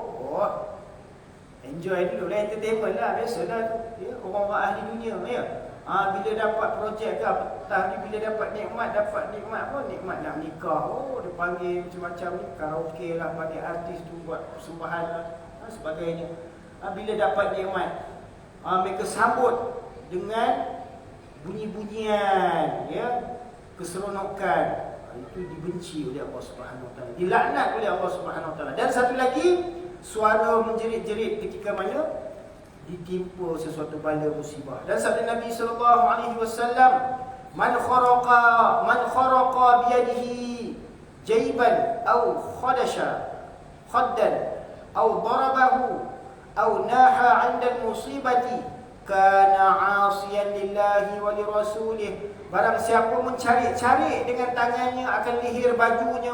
enjoy dulu lah, entertainment lah, biasalah tu, ya, orang-orang ahli dunia, ya. Bila dapat projek ke apatah ni, bila dapat nikmat apa? Nikmat nak nikah. Dia panggil macam-macam ni, karaoke lah, panggil artis tu buat persembahan lah, sebagainya. Bila dapat nikmat, mereka sambut dengan bunyi-bunyian, ya, keseronokan. Itu dibenci oleh Allah Subhanahu Wa Taala, dilaknat oleh Allah Subhanahu Wa Taala. Dan satu lagi, suara menjerit-jerit ketika mana ditimpa sesuatu bala musibah. Dan sabda Nabi sallallahu alaihi wasallam, man kharaqa bi yadihi jayban aw khaddan aw darabahu aw naha 'inda al-musibati kana 'asiyan lillahi wa li rasulih. Barang siapa mencari-cari dengan tangannya akan leher bajunya,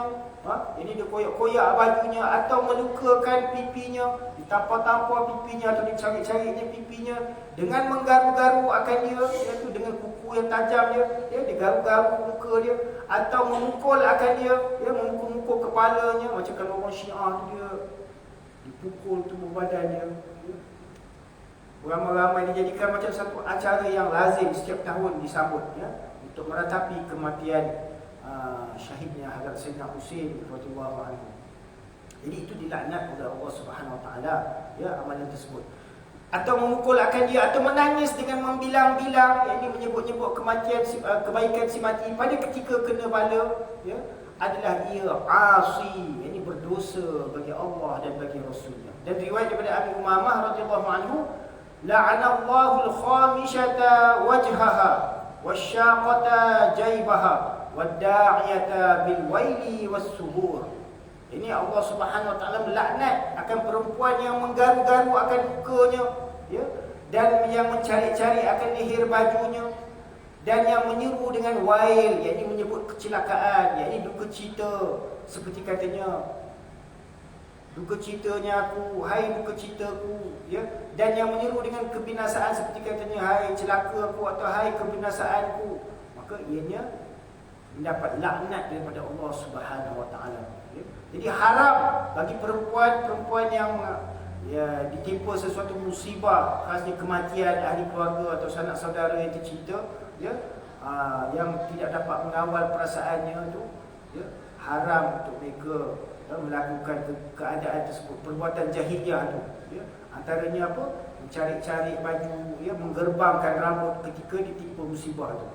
ini dia koyak-koyak bajunya, atau melukakan pipinya, ditampar-tampar pipinya, atau dicari-carinya pipinya dengan menggaru-garu akan dia, iaitu dengan kuku yang tajam dia, digaru-garu muka dia, atau memukul akan dia, memukul kepalanya, macam kalau orang Syiah tu dia dipukul tubuh badannya. Ramai-ramai dijadikan macam satu acara yang lazim setiap tahun disambut, untuk meratapi kematian syahidnya Hazrat Sayyidina Husain radhiyallahu anhu. Jadi itu dilaknat oleh Allah Subhanahu Wa Taala, amalan tersebut. Atau memukul akan dia, atau menangis dengan membilang-bilang, ini menyebut-nyebut kematian kebaikan si mati pada ketika kena bala, adalah ia asi, ini berdosa bagi Allah dan bagi Rasulnya. Dan riwayat daripada Abi Umamah radhiyallahu anhu, la'anallahu al-khamisata wajhaha wasyaqata jaybaha wadda'iyata bil waili was-subur. Ini Allah Subhanahu Wa Taala melaknat akan perempuan yang menggaru-garu akan mukanya, dan yang mencari-cari akan leher bajunya, dan yang menyeru dengan wail, yakni menyebut kecelakaan, yakni duka cita, seperti katanya, duka citanya aku, hai duka citaku, dan yang menyeru dengan kebinasaan, seperti katanya, hai celaka aku, atau hai kebinasaanku, maka ianya mendapat laknat daripada Allah Subhanahu Wa Taala. Jadi haram bagi perempuan yang ditimpa sesuatu musibah, khasnya kematian ahli keluarga atau sanak saudara yang tercinta, yang tidak dapat mengawal perasaannya tu, haram untuk mereka melakukan keadaan tersebut, perbuatan jahiliah tu, antaranya apa? Mencari-cari baju, menggerbangkan rambut ketika ditimpa musibah tu.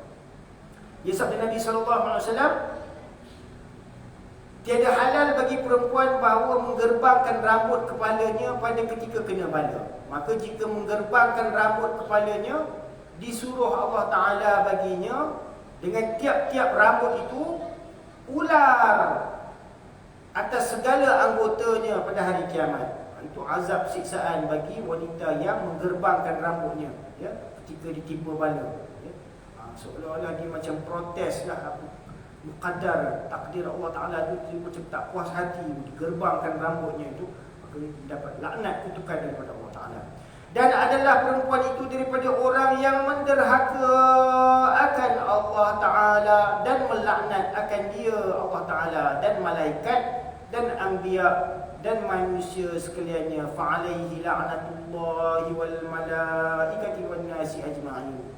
Sabda Nabi sallallahu alaihi wasallam, tiada halal bagi perempuan bahawa menggerbangkan rambut kepalanya pada ketika kena bala. Maka jika menggerbangkan rambut kepalanya, disuruh Allah Ta'ala baginya dengan tiap-tiap rambut itu ular atas segala anggotanya pada hari kiamat. Itu azab siksaan bagi wanita yang menggerbangkan rambutnya, ketika ditimpa bala. Seolah-olah dia macam protes lah, muqaddar, takdir Allah Ta'ala itu, dia macam tak puas hati, digerbangkan rambutnya itu, maka dapat laknat, kutukan daripada Allah Ta'ala. Dan adalah perempuan itu daripada orang yang menderhaka akan Allah Ta'ala dan melaknat akan dia, Allah Ta'ala, dan malaikat dan anbiya dan manusia sekaliannya. Fa'alaihi la'natullahi wal malaikati wan nasi ajma'in.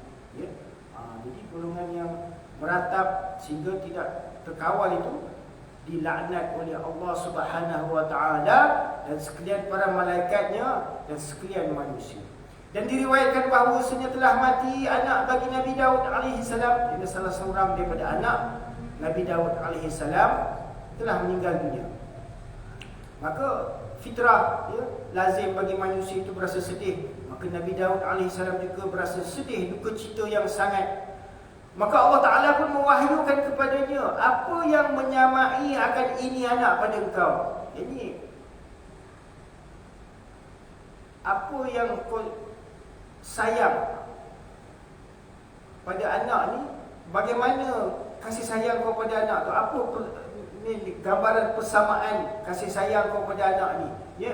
Jadi golongan yang meratap sehingga tidak terkawal itu dilaknat oleh Allah Subhanahu Wa Taala dan sekalian para malaikatnya dan sekalian manusia. Dan diriwayatkan bahawasanya telah mati anak bagi Nabi Daud alaihi salam. Ini salah seorang daripada anak Nabi Daud alaihi salam telah meninggal dunia. Maka fitrah, lazim bagi manusia itu berasa sedih. Maka Nabi Daud alaihi salam juga berasa sedih, duka cita yang sangat. Maka Allah Ta'ala pun mewahyukan kepadanya, apa yang menyamai akan ini anak pada engkau. Jadi apa yang kau sayang pada anak ni, bagaimana kasih sayang kau pada anak tu, apa ni gambaran persamaan kasih sayang kau pada anak ni,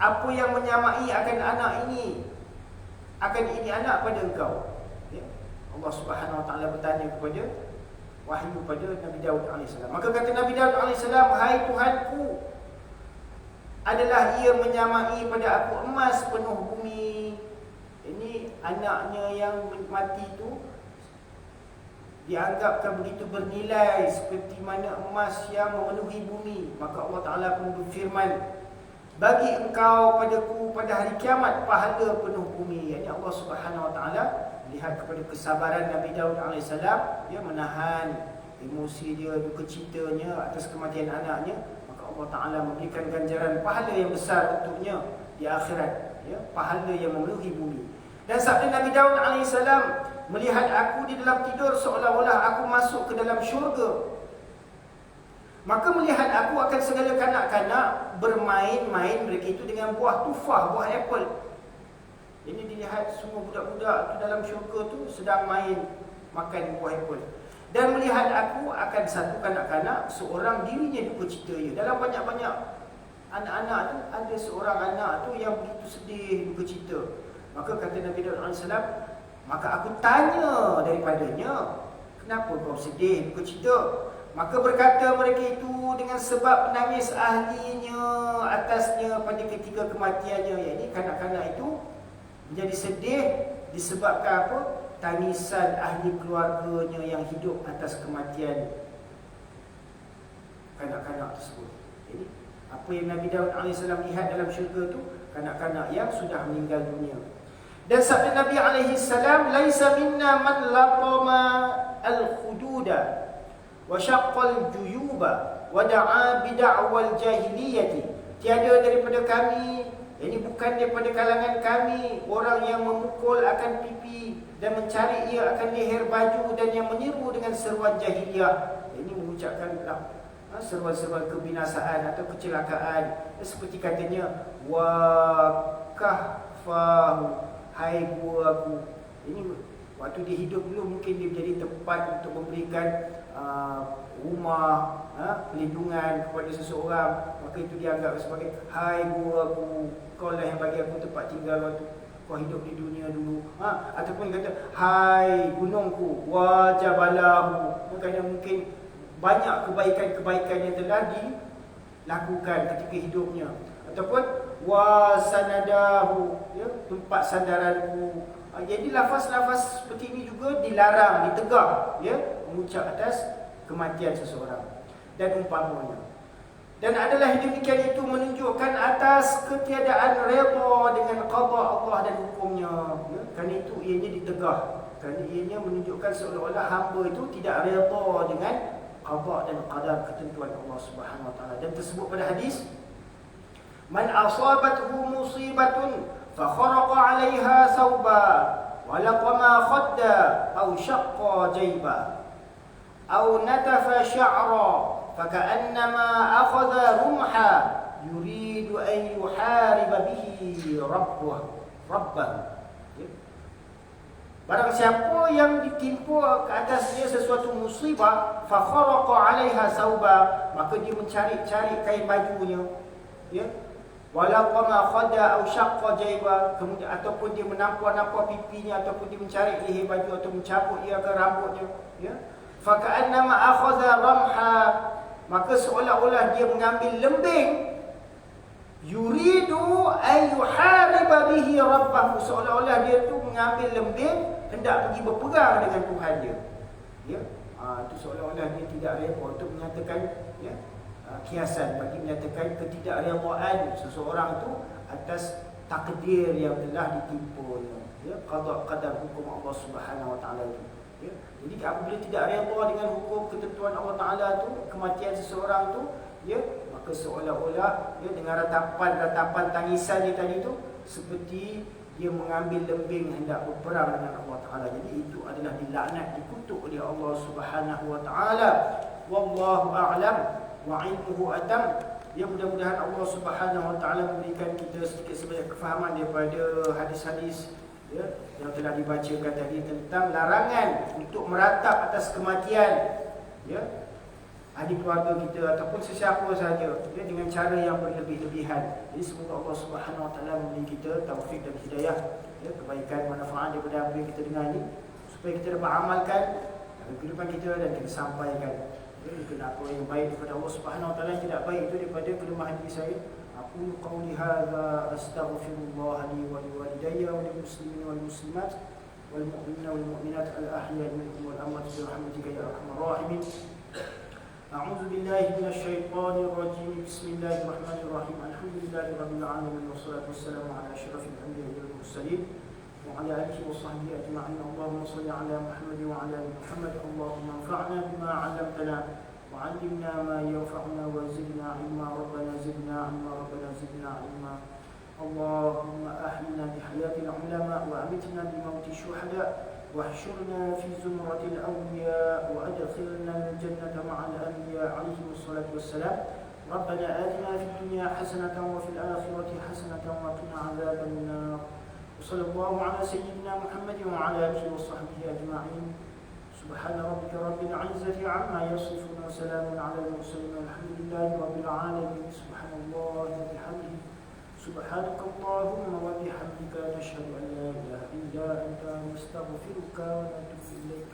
apa yang menyamai akan anak ini, akan ini anak pada engkau. Allah Subhanahu Wa Taala bertanya kepada wahyu pada Nabi Daud AS. Maka kata Nabi Daud AS, hai Tuhanku, adalah ia menyamai pada aku emas penuh bumi. Ini anaknya yang mati itu dianggapkan begitu bernilai seperti mana emas yang memenuhi bumi. Maka Allah Ta'ala pun berfirman, bagi engkau padaku pada hari kiamat pahala penuh bumi. Yang Allah Subhanahu Wa Ta'ala lihat kepada kesabaran Nabi Daud AS, dia menahan emosi dia, duka citanya atas kematian anaknya. Maka Allah Ta'ala memberikan ganjaran pahala yang besar untuknya di akhirat, ya, pahala yang memenuhi bumi. Dan sabda Nabi Daud AS, melihat aku di dalam tidur seolah-olah aku masuk ke dalam syurga. Maka melihat aku akan segala kanak-kanak bermain-main mereka itu dengan buah tufah, buah apple. Ini dilihat semua budak-budak tu dalam syurga tu sedang main makan buah apple. Dan melihat aku akan satu kanak-kanak seorang dirinya duka cita. Dalam banyak-banyak anak-anak tu ada seorang anak tu yang begitu sedih, duka cita. Maka kata Nabi Daud AS, maka aku tanya daripadanya, kenapa kau sedih, duka cita? Maka berkata mereka itu, dengan sebab menangis ahlinya atasnya pada ketika kematiannya. Iaitu kanak-kanak itu menjadi sedih disebabkan apa? Tangisan ahli keluarganya yang hidup atas kematian kanak-kanak tersebut. Jadi apa yang Nabi Daud AS lihat dalam syurga itu, kanak-kanak yang sudah meninggal dunia. Dan sabda Nabi AS, laisa minna man laqama al-khududa wa syaqqal juyuba wa da'a bid'awal jahiliyati. Tiada daripada kami, ini bukan daripada kalangan kami, orang yang memukul akan pipi dan mencari ia akan leher baju dan yang menyeru dengan seruan jahiliyah. Ini mengucapkan seruan-seruan kebinasaan atau kecelakaan. Seperti katanya, wa kahfahu, hai gua aku. Ini waktu dia hidup dulu mungkin dia menjadi tempat untuk memberikan rumah, pelindungan kepada seseorang. Maka itu dianggap sebagai, hai gua aku, kau lah yang bagi aku tempat tinggal waktu kau hidup di dunia dulu. Ataupun kata, hai gunungku, wa jabalahu. Makanya mungkin banyak kebaikan-kebaikan yang telah dilakukan ketika hidupnya. Ataupun wa sanadahu, ya, tempat sandaranku. Jadi lafaz-lafaz seperti ini juga dilarang, ditegah, ya, mengucap atas kematian seseorang dan umpamanya. Dan adalah demikian itu menunjukkan atas ketiadaan redha dengan qada Allah dan hukumnya, ya. Kerana itu ianya ditegah, kerana ianya menunjukkan seolah-olah hamba itu tidak redha dengan qada dan qadar ketentuan Allah Subhanahu Wa Taala. Dan tersebut pada hadis, man asabathu musibatun fa kharaqa 'alayha thawba wa laqama khadda aw shaqqa jayba aw natafa sya'ra faka'annama akhadha rumha yuridu an yuhariba bihi rabbahu. Barang siapa yang ditimpa ke atasnya sesuatu musibah, fa kharaqa 'alayha thawba, maka dia mencari-cari kain bajunya, ya, walaqama khada aw syaqqa jayba, kemudian ataupun dia menampar-nampar pipinya, ataupun dia mencari leher baju atau mencabut ia ke rambutnya, ya, fa ka'annama akhadha ramha, maka seolah-olah dia mengambil lembing, yuridu an yuhariba bihi rabbahu, seolah-olah dia tu mengambil lembing hendak pergi berperang dengan Tuhan dia, ya. Itu seolah-olah dia tidak rela untuk menyatakan, ya, kiasan bagi menyatakan ketidakredaan seseorang itu atas takdir yang telah ditimpanya, ya, qada hukum Allah Subhanahu Wa Taala itu, ya. Jadi apabila tidak redha dengan hukum ketentuan Allah Taala itu, kematian seseorang itu, ya, maka seolah-olah, ya, dengan ratapan tangisan dia tadi itu seperti dia mengambil lembing hendak berperang dengan Allah Taala. Jadi itu adalah dilaknat, dikutuk oleh Allah Subhanahu Wa Taala. Wallahu a'lam wa 'ilmuhu atam. Ya, mudah-mudahan Allah Subhanahu Wa Taala memberikan kita sedikit sebanyak kefahaman daripada hadis-hadis, ya, yang telah dibacakan tadi tentang larangan untuk meratap atas kematian, ya, ahli keluarga kita ataupun sesiapa sahaja, ya, dengan cara yang berlebih-lebihan. Jadi semoga Allah Subhanahu Wa Taala memberi kita taufik dan hidayah, ya, kebaikan, manfaat daripada apa yang kita dengar ini, supaya kita dapat amalkan dalam kehidupan kita dan kita sampaikan. Apa yang baik daripada Allah Subhanahu Wa Taala, yang tidak baik itu daripada kelemahan diri saya. Aku qauli hadza astaghfirullah li wa liwalidayya wa lil muslimin wal muslimat والمؤمنين والمؤمنات الأحياء منكم والأموات برحمتك يا أرحم الراحمين. أعوذ بالله من الشيطان الرجيم. بسم الله الرحمن الرحيم. الحمد لله رب العالمين والصلاة والسلام على أشرف الأنبياء والمرسلين وعلى آله وصحبه أجمعين. اللهم صل على محمد وعلى آل محمد. اللهم انفعنا بما علمتنا وعلمنا ما ينفعنا وزدنا علما. ربنا زدنا علما. ربنا زدنا علما. اللهم أحينا بحياة العلماء وأمتنا بموت الشهداء واحشرنا في زمرة الأولياء وأدخلنا الجنة مع الأنبياء عليهم الصلاة والسلام. ربنا آتنا في الدنيا حسنة وفي الآخرة حسنة وقنا عذاب النار. وصلى الله على سيدنا محمد وعلى آله وصحبه أجمعين. سبحان ربك رب العزة عما يصفون وسلام على المرسلين والحمد لله رب العالمين. سبحان الله وبحمده. سبحانك اللهم وبحمدك نشهد أن لا إله إلا أنت نستغفرك ونتوب إليك.